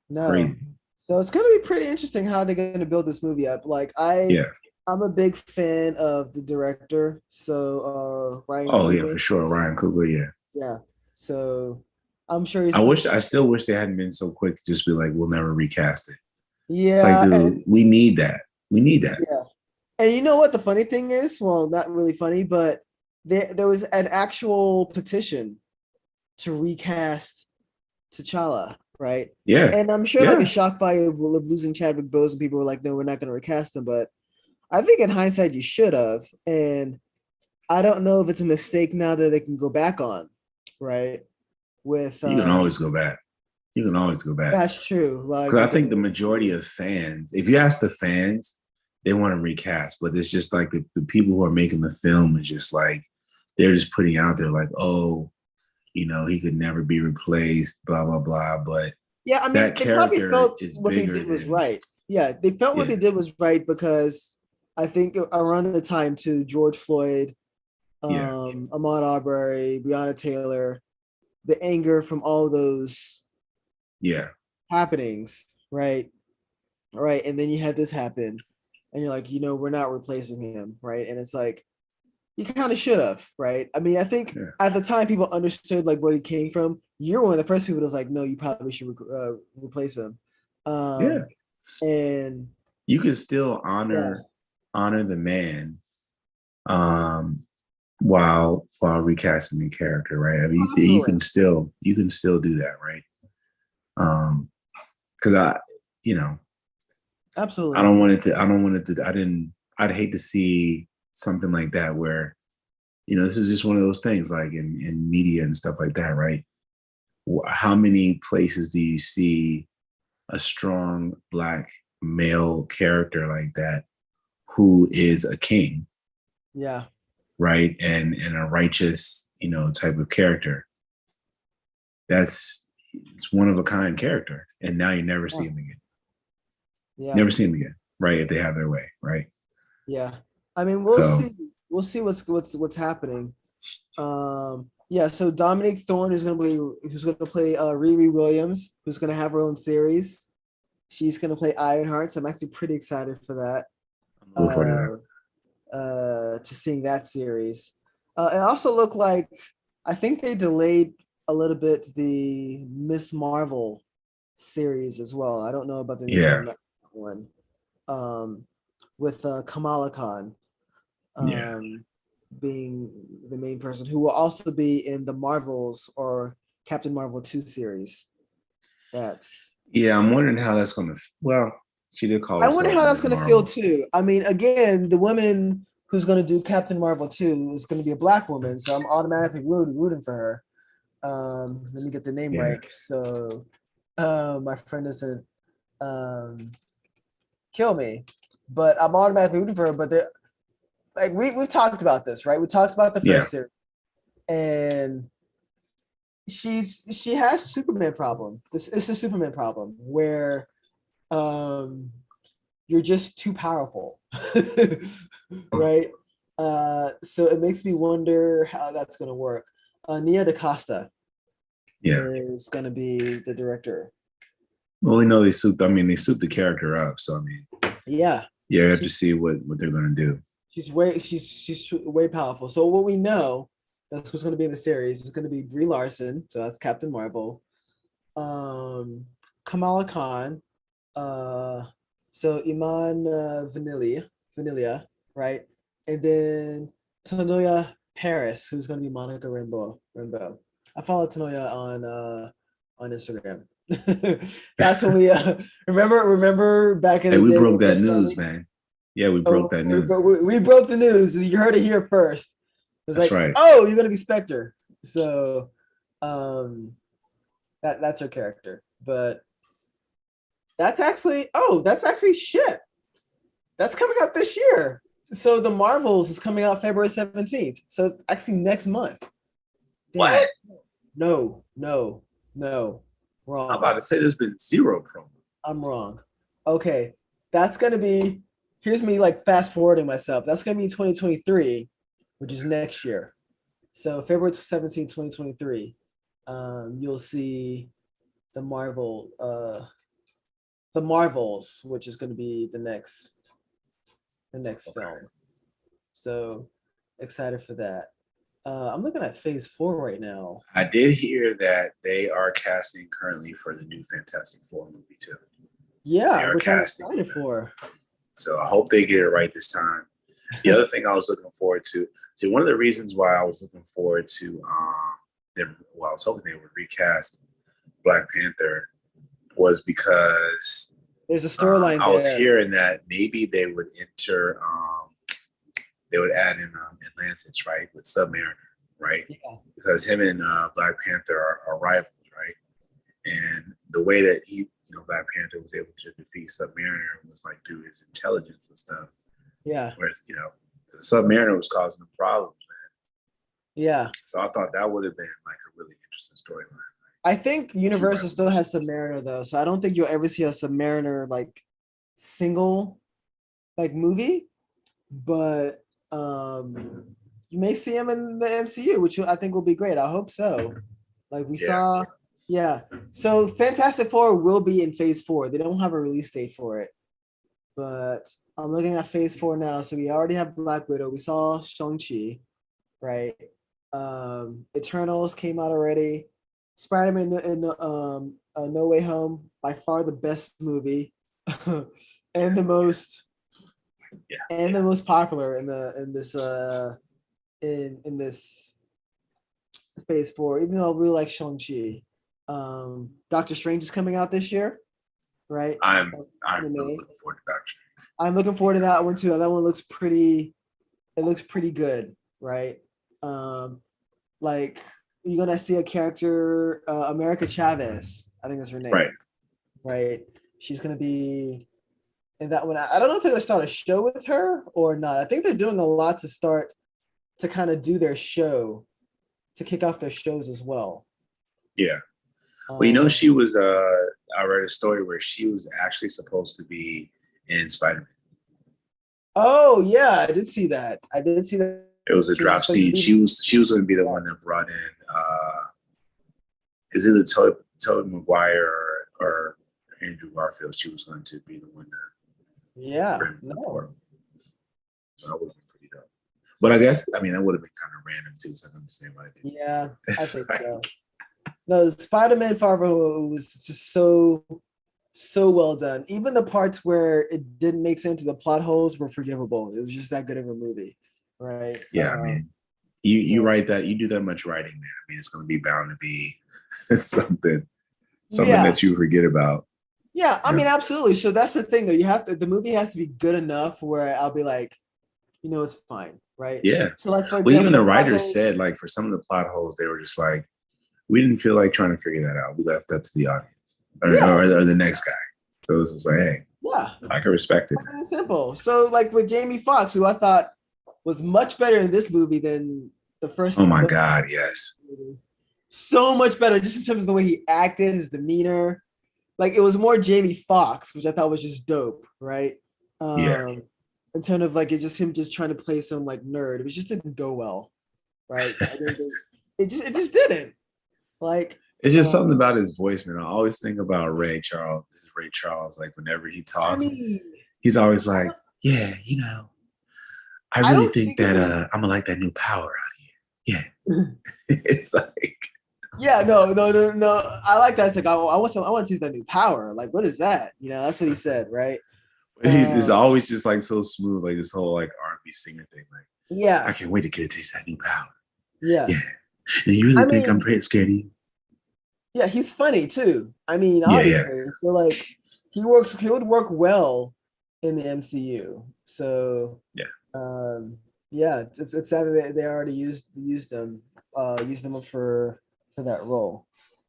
no. Crazy. So it's gonna be pretty interesting how they're gonna build this movie up. Like I'm a big fan of the director. So Ryan. Oh Coogler. Yeah, for sure, Ryan Coogler. Yeah. Yeah. So I'm sure I still wish they hadn't been so quick to just be like, we'll never recast it. Yeah. It's like, dude, we need that. We need that. Yeah. And you know what the funny thing is? Well, not really funny, but there was an actual petition to recast T'Challa, right? Yeah. And I'm sure like a shock value of losing Chadwick Boseman, and people were like, no, we're not going to recast him. But I think in hindsight, you should have. And I don't know if it's a mistake now that they can go back on, right? With you can always go back. You can always go back. That's true. Like, because I think the majority of fans, if you ask the fans, they want to recast, but it's just like the people who are making the film is just like, they're just putting out there like, oh, he could never be replaced, blah, blah, blah. But yeah, I mean, that they probably felt is what they did was right. Yeah, they felt what they did was right because I think around the time to George Floyd, Ahmaud Arbery, Breonna Taylor, the anger from all those happenings, right? Right. And then you had this happen and you're like, we're not replacing him, right? And it's like, you kind of should have, right? I mean, I think at the time people understood like where he came from. You're one of the first people that's like, no, you probably should replace him. And you can still honor the man while recasting the character, right? I mean, you can still do that, right? Because absolutely, I'd hate to see something like that where, this is just one of those things like in media and stuff like that, right? How many places do you see a strong Black male character like that who is a king? Yeah. Right. And a righteous, type of character. It's one of a kind character. And now you never see him again. Yeah. Never see him again. Right. If they have their way. Right. Yeah. I mean, we'll see what's happening. So Dominique Thorne is who's gonna play Riri Williams, who's gonna have her own series. She's gonna play Ironheart, so I'm actually pretty excited for that. To seeing that series. It also looked like I think they delayed a little bit the Miss Marvel series as well. I don't know about the new one. With Kamala Khan being the main person, who will also be in the Marvels or Captain Marvel 2 series. I'm wondering how that's going to. Well, She did call I wonder herself how that's Ms. going to feel Marvel. too. I mean, again, the woman who's going to do Captain Marvel 2 is going to be a black woman, so I'm automatically rooting for her. Let me get the name right. So my friend doesn't kill me, but I'm automatically rooting for her. But like we've talked about this, right? We talked about the first series, and she has a Superman problem. It's a Superman problem where you're just too powerful, right? So it makes me wonder how that's going to work. Nia DaCosta is going to be the director. Well, we know they souped the character up. So I mean, you have to see what they're going to do. She's way powerful. So what we know, that's what's going to be in the series, is going to be Brie Larson. So that's Captain Marvel. Kamala Khan. So Iman Vanilia, right? And then Tanoya Paris, who's going to be Monica Rambeau. I follow Tanoya on Instagram. That's when we remember back in the day. We broke that news, man. Yeah, we broke that news. We broke the news. You heard it here first. It was that's like, right. Oh, you're gonna be Spectre. So, that's her character. But that's actually shit. That's coming out this year. So the Marvels is coming out February 17th. So it's actually next month. Damn. What? No. Wrong. I'm about to say there's been zero promo. I'm wrong. Okay. That's going to be, here's me like fast forwarding myself. That's going to be 2023, which is next year. So February 17, 2023, you'll see the Marvels, which is going to be the next film. So excited for that. I'm looking at Phase 4 right now. I did hear that they are casting currently for the new Fantastic Four movie too. Yeah, which I'm excited for. So I hope they get it right this time. The other thing I was looking forward to, one of the reasons why I was looking forward to I was hoping they would recast Black Panther was because there's a storyline there. I was hearing that maybe they would they would add in Atlantis, right, with Submariner, right? Yeah. Because him and Black Panther are rivals, right? And the way that Black Panther was able to defeat Submariner was like through his intelligence and stuff. Yeah. Whereas, Submariner was causing them problems, man. Yeah. So I thought that would have been like a really interesting storyline. I think Universal still has Submariner though, so I don't think you'll ever see a Submariner like single like movie, but you may see him in the MCU, which I think will be great. I hope so. Like we saw, yeah. So Fantastic Four will be in Phase 4. They don't have a release date for it, but I'm looking at Phase 4 now. So we already have Black Widow. We saw Shang-Chi, right? Eternals came out already. Spider-Man in the No Way Home, by far the best movie, and the most popular in this Phase 4. Even though I really like Shang-Chi, Doctor Strange is coming out this year, right? I'm really looking forward to Doctor Strange. I'm looking forward to that one too. That one looks pretty. It looks pretty good, right? Like. You're gonna see a character, America Chavez, I think that's her name. Right. She's gonna be in that one. I don't know if they're gonna start a show with her or not. I think they're doing a lot to kind of do their show, to kick off their shows as well. Yeah. Well, she was. I read a story where she was actually supposed to be in Spider-Man. Oh yeah, I did see that. It was a drop seed. She was going to be the one that brought in. Is it the Tobey Maguire or Andrew Garfield? She was going to be the one to. Yeah. No. So that would have been pretty dope. But I guess that would have been kind of random too. So I can understand why they did. Yeah, I think so. No, Spider-Man Far From Home was just so well done. Even the parts where it didn't make sense, the plot holes were forgivable. It was just that good of a movie. Right. Yeah, you write that, you do that much writing, man. It's going to be bound to be something that you forget about. Yeah, I mean, absolutely. So that's the thing, though. The movie has to be good enough where I'll be like, it's fine, right? Yeah. So, like, for Well, example, even the the plot writers holes. said, like, for some of the plot holes, they were just like, we didn't feel like trying to figure that out. We left that to the audience or the next guy. So it was just like, hey, Yeah, I can respect it. plain and simple. So, like with Jamie Foxx, who I thought was much better in this movie than the Oh first. my God, yes. So much better, just in terms of the way he acted, his demeanor. Like it was more Jamie Foxx, which I thought was just dope, right? Yeah. In terms of like him just trying to play some like nerd. It just didn't go well, right? It just didn't. Like It's just something about his voice, man. I always think about Ray Charles. This is Ray Charles. Like whenever he I talks, mean, he's always like, yeah, I I really don't think think it that was. I'm gonna like that new power out here. Yeah. It's like Yeah, no. I like that. It's like I want some. I want to use that new power. Like, what is that? That's what he said, right? it's always just like so smooth, like this whole like R&B singer thing. Like, I Yeah, can't wait to get a taste of that new power. yeah. Yeah. And you really I think I'm mean, pretty scared of you? yeah, he's funny too. I mean, Yeah, yeah. obviously. So like, he would work well in the MCU. So Yeah. yeah, it's sad that they already used them up for that role.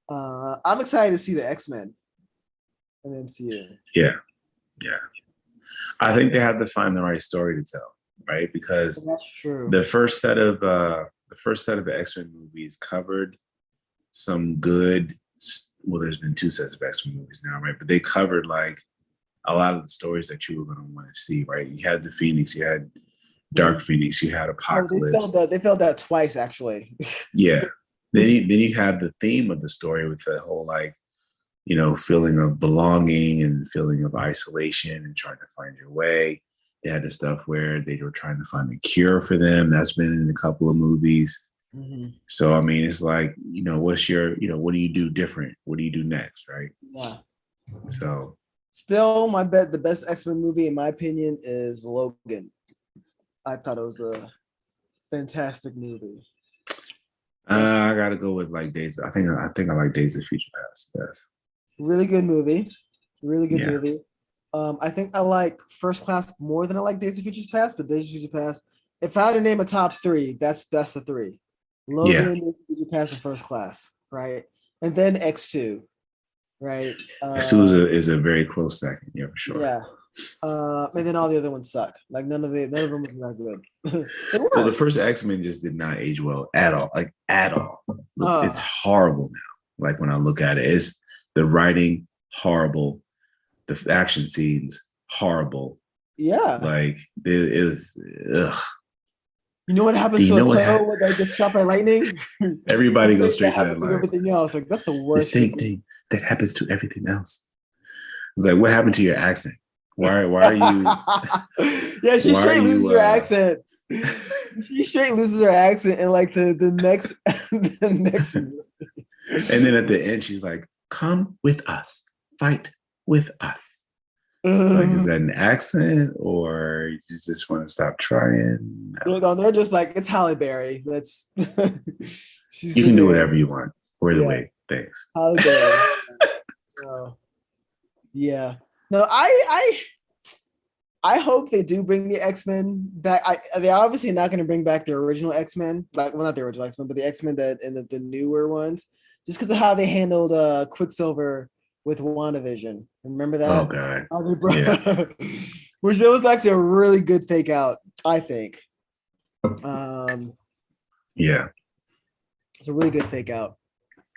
I'm excited to see the X-Men in the MCU. Yeah. Yeah. I think they have to find the right story to tell, right? Because That's true. the first set of X-Men movies covered some good. Well, there's been two sets of X-Men movies now, right? But they covered like a lot of the stories that you were going to want to see, right? You had the Phoenix, you had Dark Phoenix, you had Oh, Apocalypse. they felt that twice actually. Yeah. Then you have the theme of the story with the whole like, feeling of belonging and feeling of isolation and trying to find your way. They had the stuff where they were trying to find a cure for them. That's been in a couple of movies. Mm-hmm. So I mean, it's like, what's your, what do you do different? What do you do next, right? Yeah. So Still, the best X-Men movie in my opinion is Logan. I thought it was a fantastic movie. I gotta go with like Days. I think I like Days of Future Past best. Really good movie. Really good Yeah. movie. I think I like First Class more than I like Days of Future Past, but Days of Future Past, if I had to name a top three, that's the three. Yeah. Logan, Days of Future Past, and First Class, right? And then X2, right? Souza is a very close second. Yeah, for sure. Yeah. And then all the other ones suck. Like none of them was that good. They Well, the weren't. first X-Men just did not age well at all. Like at all. It's horrible now. Like when I look at it, it's the writing horrible, the action scenes horrible. Yeah. Like it is. Ugh. You know what happens to a toe when they get shot by lightning? Everybody goes straight to that happens to line. everything else. Like that's the worst. The same thing that happens to everything else. It's like, what happened to your accent? Why are you? Yeah, she straight loses her accent. She straight loses her accent, and like the next the next. And then at the end, she's like, "Come with us, fight with us." It's like, is that an accent, or you just want to stop trying? No, they're just like, it's Halle Berry. Let's. You can do whatever you want. Or the way, thanks. Halle Berry. Yeah. No, I hope they do bring the X-Men back. They're obviously not going to bring back the original X-Men, like, well, not the original X-Men, but the X-Men the newer ones, just because of how they handled Quicksilver with WandaVision. Remember that? Oh God. Yeah. Which that was actually a really good fake out, I think. Yeah. It's a really good fake out.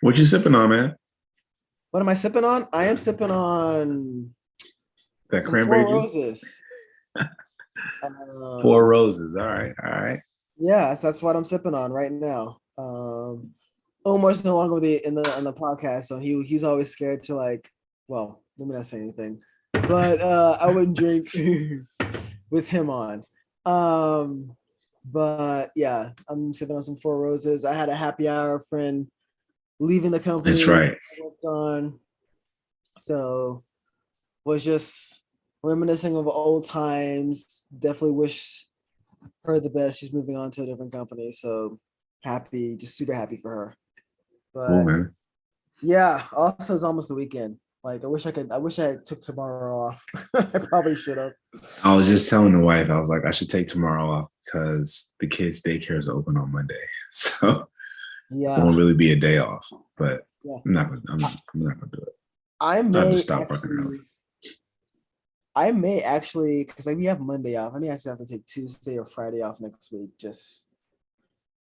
What you sipping on, man? What am I sipping on? I am sipping on that cranberry Four juice. Roses. 4 Roses. All right. Yeah, that's what I'm sipping on right now. Omar's no longer on the podcast, so he's always scared to like. Well, let me not say anything, but I wouldn't drink with him on. But yeah, I'm sipping on some Four Roses. I had a happy hour friend leaving the company. That's right. I worked on, so was just reminiscing of old times. Definitely wish her the best. She's moving on to a different company, so happy, just super happy for her. But cool, man. yeah, also it's almost the weekend. Like I wish I took tomorrow off. I probably should have. I was just telling the wife, I was like, I should take tomorrow off because the kids' daycare is open on Monday, so it won't really be a day off. But I'm not gonna do it. I'll just stop working early. I may actually, because like we have Monday off. I may actually have to take Tuesday or Friday off next week. Just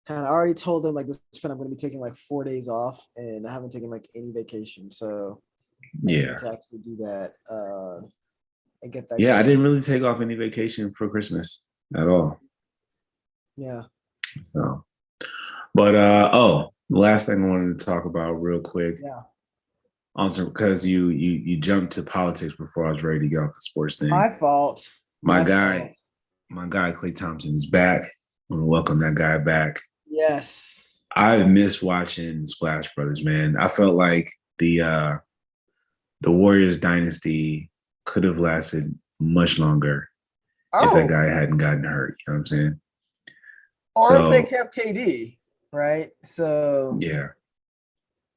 kind of already told them like this spin I'm going to be taking like 4 days off, and I haven't taken like any vacation, so I need to actually do that and get that. Yeah, going. I didn't really take off any vacation for Christmas at all. Yeah. So, but the last thing I wanted to talk about real quick. Yeah. Also, because you jumped to politics before I was ready to get off the sports thing. My fault. My guy, Klay Thompson is back. I want to welcome that guy back. Yes. I miss watching Splash Brothers, man. I felt like the Warriors dynasty could have lasted much longer if that guy hadn't gotten hurt. You know what I'm saying? Or if they kept KD, right? So yeah.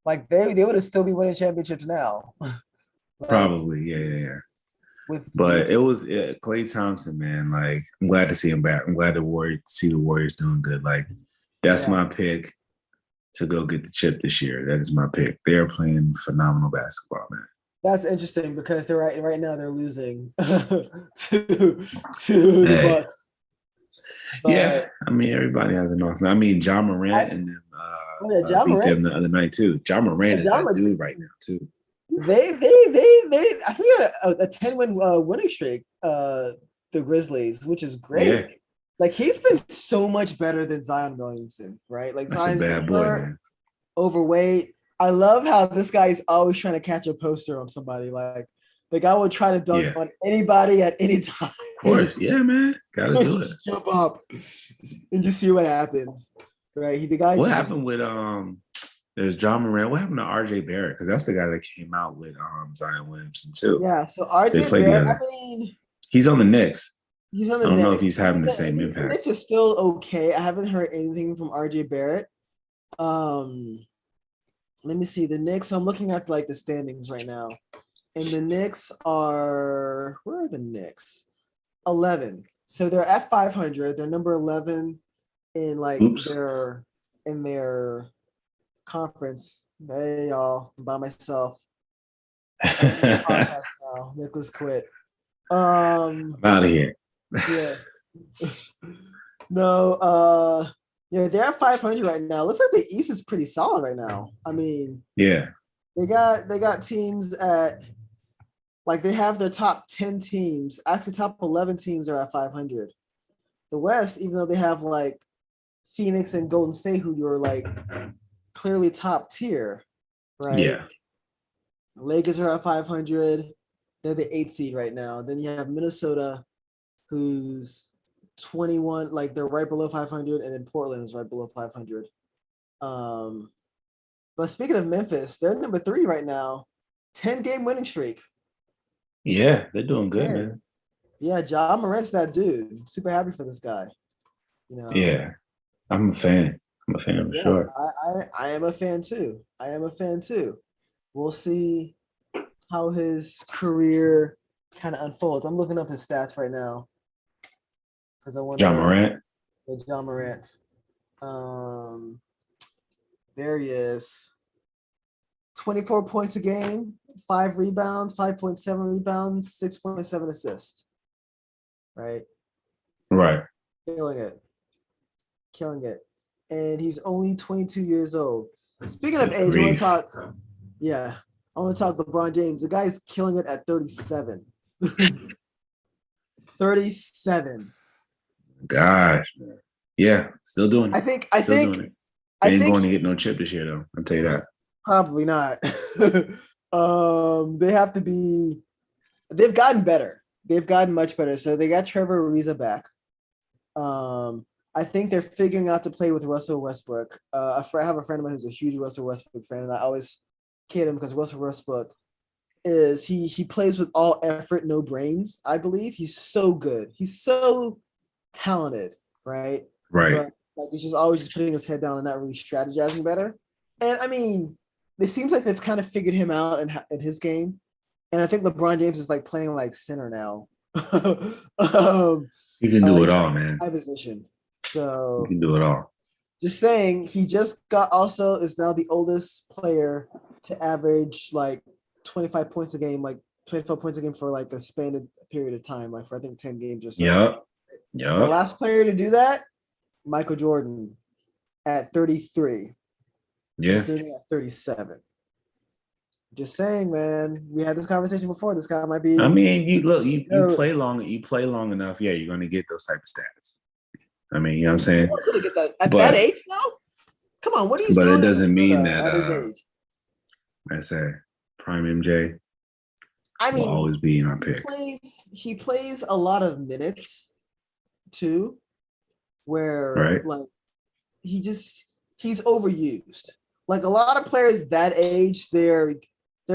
Like they would have still be winning championships now. Probably, yeah. It was Klay Thompson, man. Like I'm glad to see him back. I'm glad to see the Warriors doing good. Like that's my pick to go get the chip this year. That is my pick. They are playing phenomenal basketball, man. That's interesting because they're right now they're losing to the Bucks. But, yeah, I mean everybody has an off. I mean Ja Morant and them beat them the other night too. Ja Morant is that dude right now too. They I think a 10-win winning streak. The Grizzlies, which is great. Yeah. Like he's been so much better than Zion Williamson, right? Like That's Zion's a bad boy, man. Overweight. I love how this guy is always trying to catch a poster on somebody. Like the guy would try to dunk on anybody at any time. Of course, yeah, man. Gotta do it. Jump up and just see what happens. Right? What happened with there's Ja Morant. What happened to RJ Barrett? Because that's the guy that came out with Zion Williamson too. Yeah, so RJ Barrett, I mean he's on the Knicks. He's on the Knicks. I don't know if he's having the same impact. The Knicks is still okay. I haven't heard anything from RJ Barrett. Let me see the Knicks. So I'm looking at like the standings right now. And the Knicks where are the Knicks? 11. So they're at 500. They're number 11 in like their conference. Hey y'all, I'm by myself. Now. Nicholas quit. I'm out of here. Yeah. No, they're at 500 right now. Looks like the East is pretty solid right now. I mean, yeah. They got teams at like they have their top 10 teams. Actually, top 11 teams are at 500. The West, even though they have like Phoenix and Golden State, who you're like clearly top tier, right? Yeah. Lakers are at 500. They're the 8th seed right now. Then you have Minnesota, who's 21, like they're right below 500, and then Portland is right below 500. But speaking of Memphis, they're number 3 right now, 10-game winning streak. Yeah, they're doing good, man. Yeah, Ja Morant's that dude. Super happy for this guy. You know. Yeah, I'm a fan. I'm a fan for sure. I am a fan too. We'll see how his career kind of unfolds. I'm looking up his stats right now because I want Ja Morant. Ja Morant. There he is. 24 points a game, 5 rebounds, 5.7 rebounds, 6.7 assists. Right. Killing it. And he's only 22 years old. Speaking of age, I want to talk LeBron James. The guy's killing it at 37. 37. Gosh, man. Yeah, still doing it. I think they ain't going to get no chip this year, though. I'll tell you that. Probably not. They've gotten better. They've gotten much better. So they got Trevor Ariza back. I think they're figuring out to play with Russell Westbrook. I have a friend of mine who's a huge Russell Westbrook fan, and I always kid him because Russell Westbrook he plays with all effort, no brains. I believe he's so good. He's so talented, right? Right. But, he's just always just putting his head down and not really strategizing better. And I mean, it seems like they've kind of figured him out in his game. And I think LeBron James is like playing like center now. He can do it He's all, like man. high position. He So can do it all. just saying, he just got also is now the oldest player to average like 25 points a game, like 24 points a game for like a span period of time, like for I think 10 games or so. Yep. The Yep. last player to do that, Michael Jordan at 33. Yeah. He's doing it at 37. Just saying, man. We had this conversation before. This guy might be. I mean, you play long enough, yeah, you're gonna get those type of stats. I mean, you know what I'm saying? Gonna get that at that age now? Come on, what he's but doing it doesn't mean that at his age. I said prime MJ I mean, will always be in our pick. He plays a lot of minutes too, where right. like he's overused. Like a lot of players that age, they're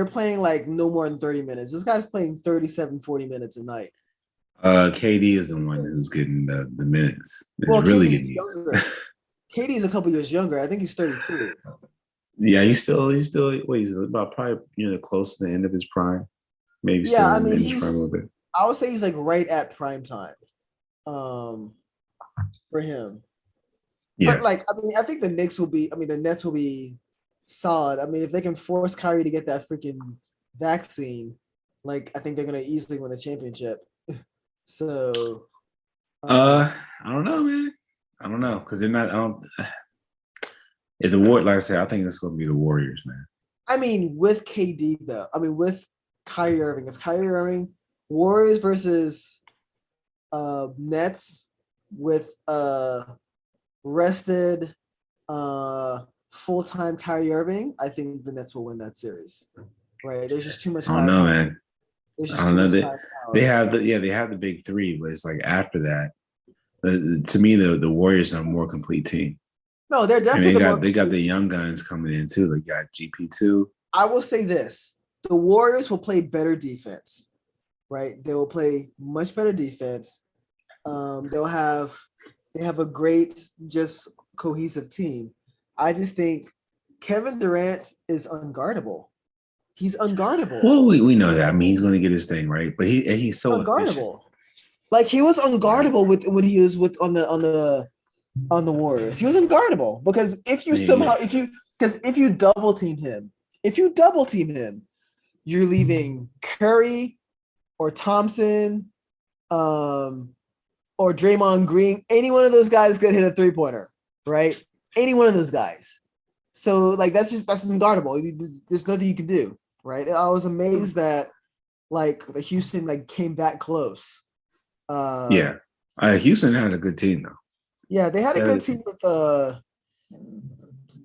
playing like no more than 30 minutes. This guy's playing 37, 40 minutes a night. KD is the one who's getting the minutes. Well, really getting younger. KD's a couple years younger. I think he's 33. Yeah, he's still he's about probably close to the end of his prime. Maybe still in his prime a little bit. I would say he's like right at prime time. For him. Yeah. But like, I mean, I think the Nets will be solid. I mean, if they can force Kyrie to get that freaking vaccine, like I think they're gonna easily win the championship. So I don't know, man. I don't know. Because they're not, if the war, like I said, I think it's gonna be the Warriors, man. I mean, with KD though. I mean, with Kyrie Irving. If Kyrie Irving, Warriors versus Nets with rested full-time Kyrie Irving, I think the Nets will win that series. Right? There's just too much. I don't know, man. I don't know. They have the big three, but it's like after that, to me, the Warriors are a more complete team. No, they're definitely. They got the young guns coming in too. They got GP2. I will say this: the Warriors will play better defense. Right? They will play much better defense. They have a great, just cohesive team. I just think Kevin Durant is unguardable. He's unguardable. Well, we know that. I mean, he's going to get his thing right, but he's so unguardable. Efficient. Like he was unguardable when he was on the Warriors. He was unguardable because if you double team him, you're leaving Curry or Thompson, or Draymond Green. Any one of those guys could hit a 3-pointer, right? Any one of those guys. So like that's unguardable. There's nothing you can do, right? I was amazed that like the Houston like came that close. Houston had a good team though. Yeah, they had a good team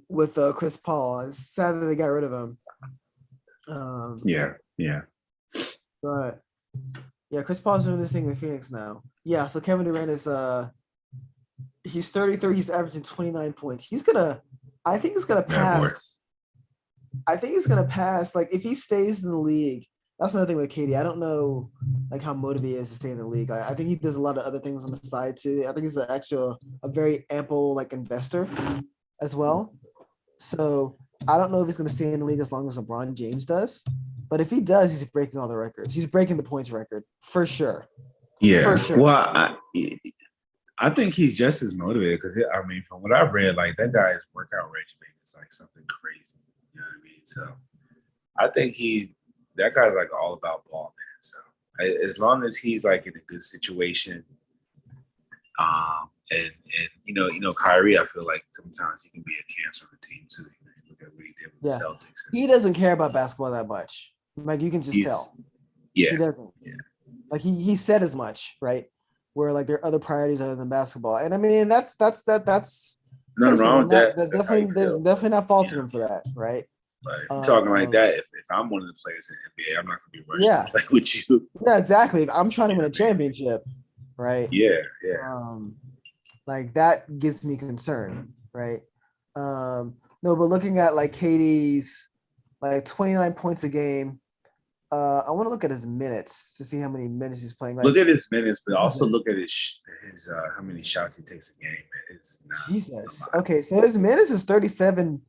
with Chris Paul. It's sad that they got rid of him. But yeah, Chris Paul's doing this thing with Phoenix now. Yeah, so Kevin Durant is he's 33. He's averaging 29 points. I think he's gonna pass. I think he's gonna pass. Like if he stays in the league, that's another thing with KD. I don't know like how motivated he is to stay in the league. I think he does a lot of other things on the side too. I think he's a very ample like investor as well. So I don't know if he's gonna stay in the league as long as LeBron James does. But if he does, he's breaking all the records. He's breaking the points record for sure. Yeah. For sure. Well, I think he's just as motivated because I mean, from what I've read, like that guy's workout regimen is like something crazy. You know what I mean? So I think that guy's like all about ball, man. So as long as he's like in a good situation, and Kyrie, I feel like sometimes he can be a cancer on the team too. Look at what he did with the Celtics. He doesn't care about basketball that much. Like you can just tell. Yeah. He doesn't. Yeah. Like he said as much, right? Where like there are other priorities other than basketball. And I mean that's nothing wrong with that. There's definitely not faulting him for that, right? But if you're talking like that, if I'm one of the players in the NBA, I'm not gonna be rushing to play with you. Yeah, exactly. I'm trying to win a championship, right? Yeah. Like that gives me concern, right? No, but looking at like KD's like 29 points a game. I want to look at his minutes to see how many minutes he's playing. Like, look at his minutes, but also look at his how many shots he takes a game. Jesus. Okay, so his minutes is 37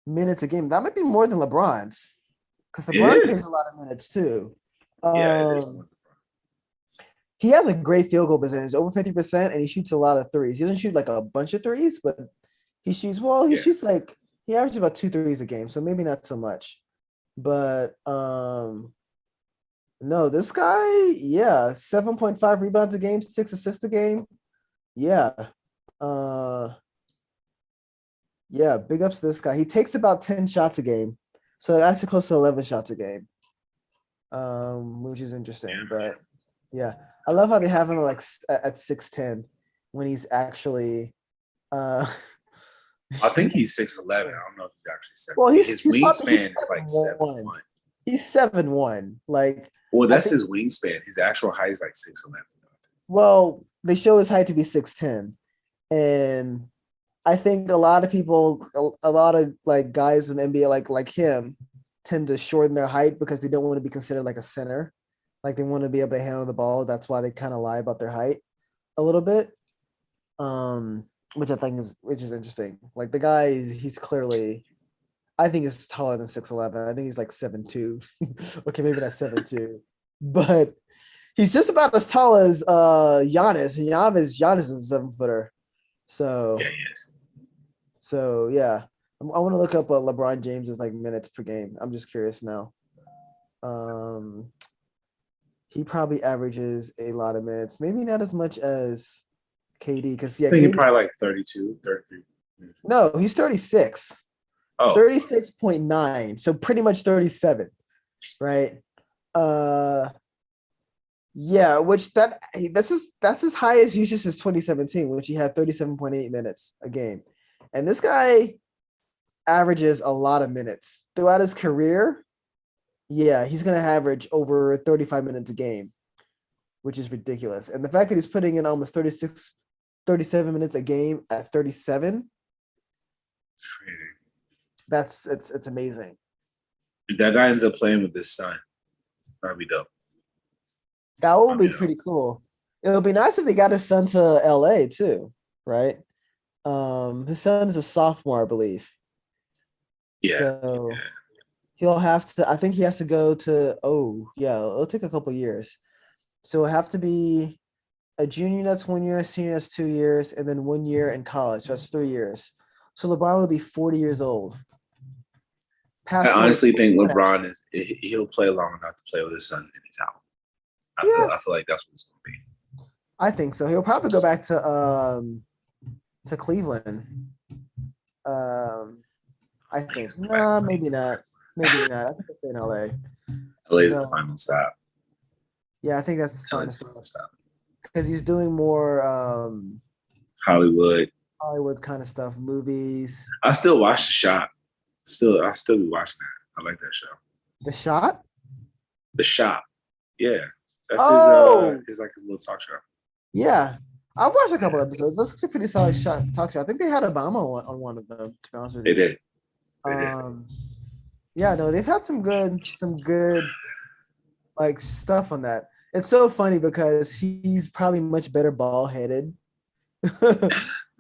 minutes a game. That might be more than LeBron's, because LeBron plays a lot of minutes too. Yeah, it is. He has a great field goal percentage, over 50%, and he shoots a lot of threes. He doesn't shoot like a bunch of threes, but he shoots well. He shoots like he averages about 2 threes a game, so maybe not so much. But no, this guy, 7.5 rebounds a game, 6 assists a game. Yeah. Yeah, big ups to this guy. He takes about 10 shots a game. So actually close to 11 shots a game. Which is interesting, but yeah. I love how they have him like at 6'10" when he's actually I think he's 6'11". I don't know if he's actually 7. Well, his wingspan is like 7'1". He's 7'1". Like, well, that's his wingspan. His actual height is like 6'11". Well, they show his height to be 6'10", and I think a lot of people, a lot of like guys in the NBA like him, tend to shorten their height because they don't want to be considered like a center. Like they want to be able to handle the ball. That's why they kind of lie about their height a little bit. Which I think is interesting. Like the guy, he's clearly, I think he's taller than 6'11". I think he's like 7'2". Okay, maybe not 7'2", but he's just about as tall as Giannis. And Giannis is a 7-footer. So yeah, he is. So yeah, I want to look up what LeBron James's like minutes per game. I'm just curious now. He probably averages a lot of minutes. Maybe not as much as KD, because I think he's probably like 32, 33. No, he's 36. Oh, 36.9. So pretty much 37, right? Yeah, which that's as high as usage since 2017, which he had 37.8 minutes a game. And this guy averages a lot of minutes throughout his career. Yeah, he's going to average over 35 minutes a game, which is ridiculous. And the fact that he's putting in almost 37 minutes a game at 37, it's amazing. If that guy ends up playing with his son, that'd be dope. That would be pretty cool. It would be nice if they got his son to LA too, right? His son is a sophomore, I believe. Yeah. So he'll have to, I think he has to go to, it'll take a couple years. So it'll have to be a junior, that's 1 year, senior, that's 2 years, and then 1 year in college. So that's 3 years. So LeBron will be 40 years old. I honestly think LeBron he'll play long enough to play with his son in his house. I feel like that's what it's going to be. I think so. He'll probably go back to Cleveland. I think. No, maybe not. Maybe not. I think he'll stay in LA. LA is the final stop. Yeah, I think that's the final stop. Because he's doing more Hollywood kind of stuff, movies. I still watch The Shop. I still be watching that. I like that show. The Shop? The Shop. Yeah. That's his little talk show. Yeah. I've watched a couple episodes. That's a pretty solid talk show. I think they had Obama on one of them, to be honest with you. They did. Yeah, no, they've had some good like stuff on that. It's so funny because he's probably much better ball-headed.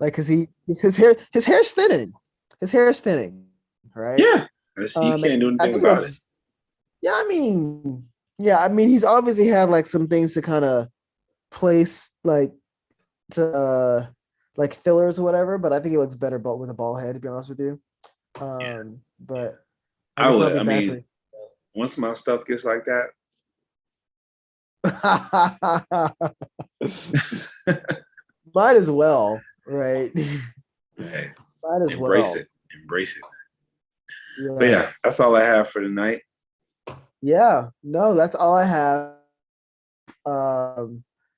Like, cause his hair's thinning. His hair is thinning, right? Yeah. You can't do anything about it. Yeah, I mean, he's obviously had like some things to kind of place like to like fillers or whatever, but I think he looks better with a ball head, to be honest with you. But I mean, once my stuff gets like that. Might as well, right? Hey, might as embrace it. Yeah. But yeah, that's all I have for tonight. Yeah, no, that's all I have.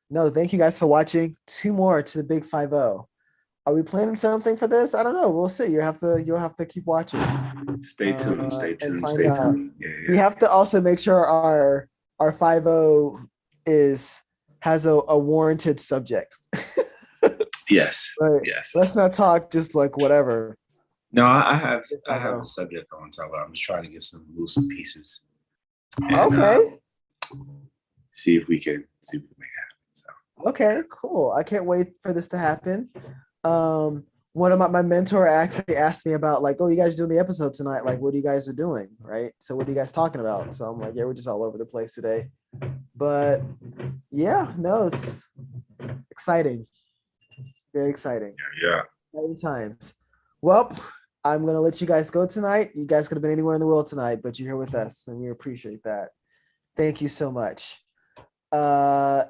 No, thank you guys for watching. 2 more to the Big 5-0. Are we planning something for this? I don't know. We'll see. You'll have to keep watching. Stay tuned. Yeah. We have to also make sure our 5-0 has a warranted subject. Yes. Right. Yes. Let's not talk just like whatever. No, I have a subject I want to talk about. I'm just trying to get some loose pieces. And, okay. See if we can make it happen. So. Okay, cool. I can't wait for this to happen. one of my mentor actually asked me about like, oh, you guys doing the episode tonight? Like, what are you guys are doing? Right. So what are you guys talking about? So I'm like, yeah, we're just all over the place today. But yeah, no, it's exciting. Very exciting. Yeah. Exciting times. Well, I'm gonna let you guys go tonight. You guys could have been anywhere in the world tonight, but you're here with us, and we appreciate that. Thank you so much.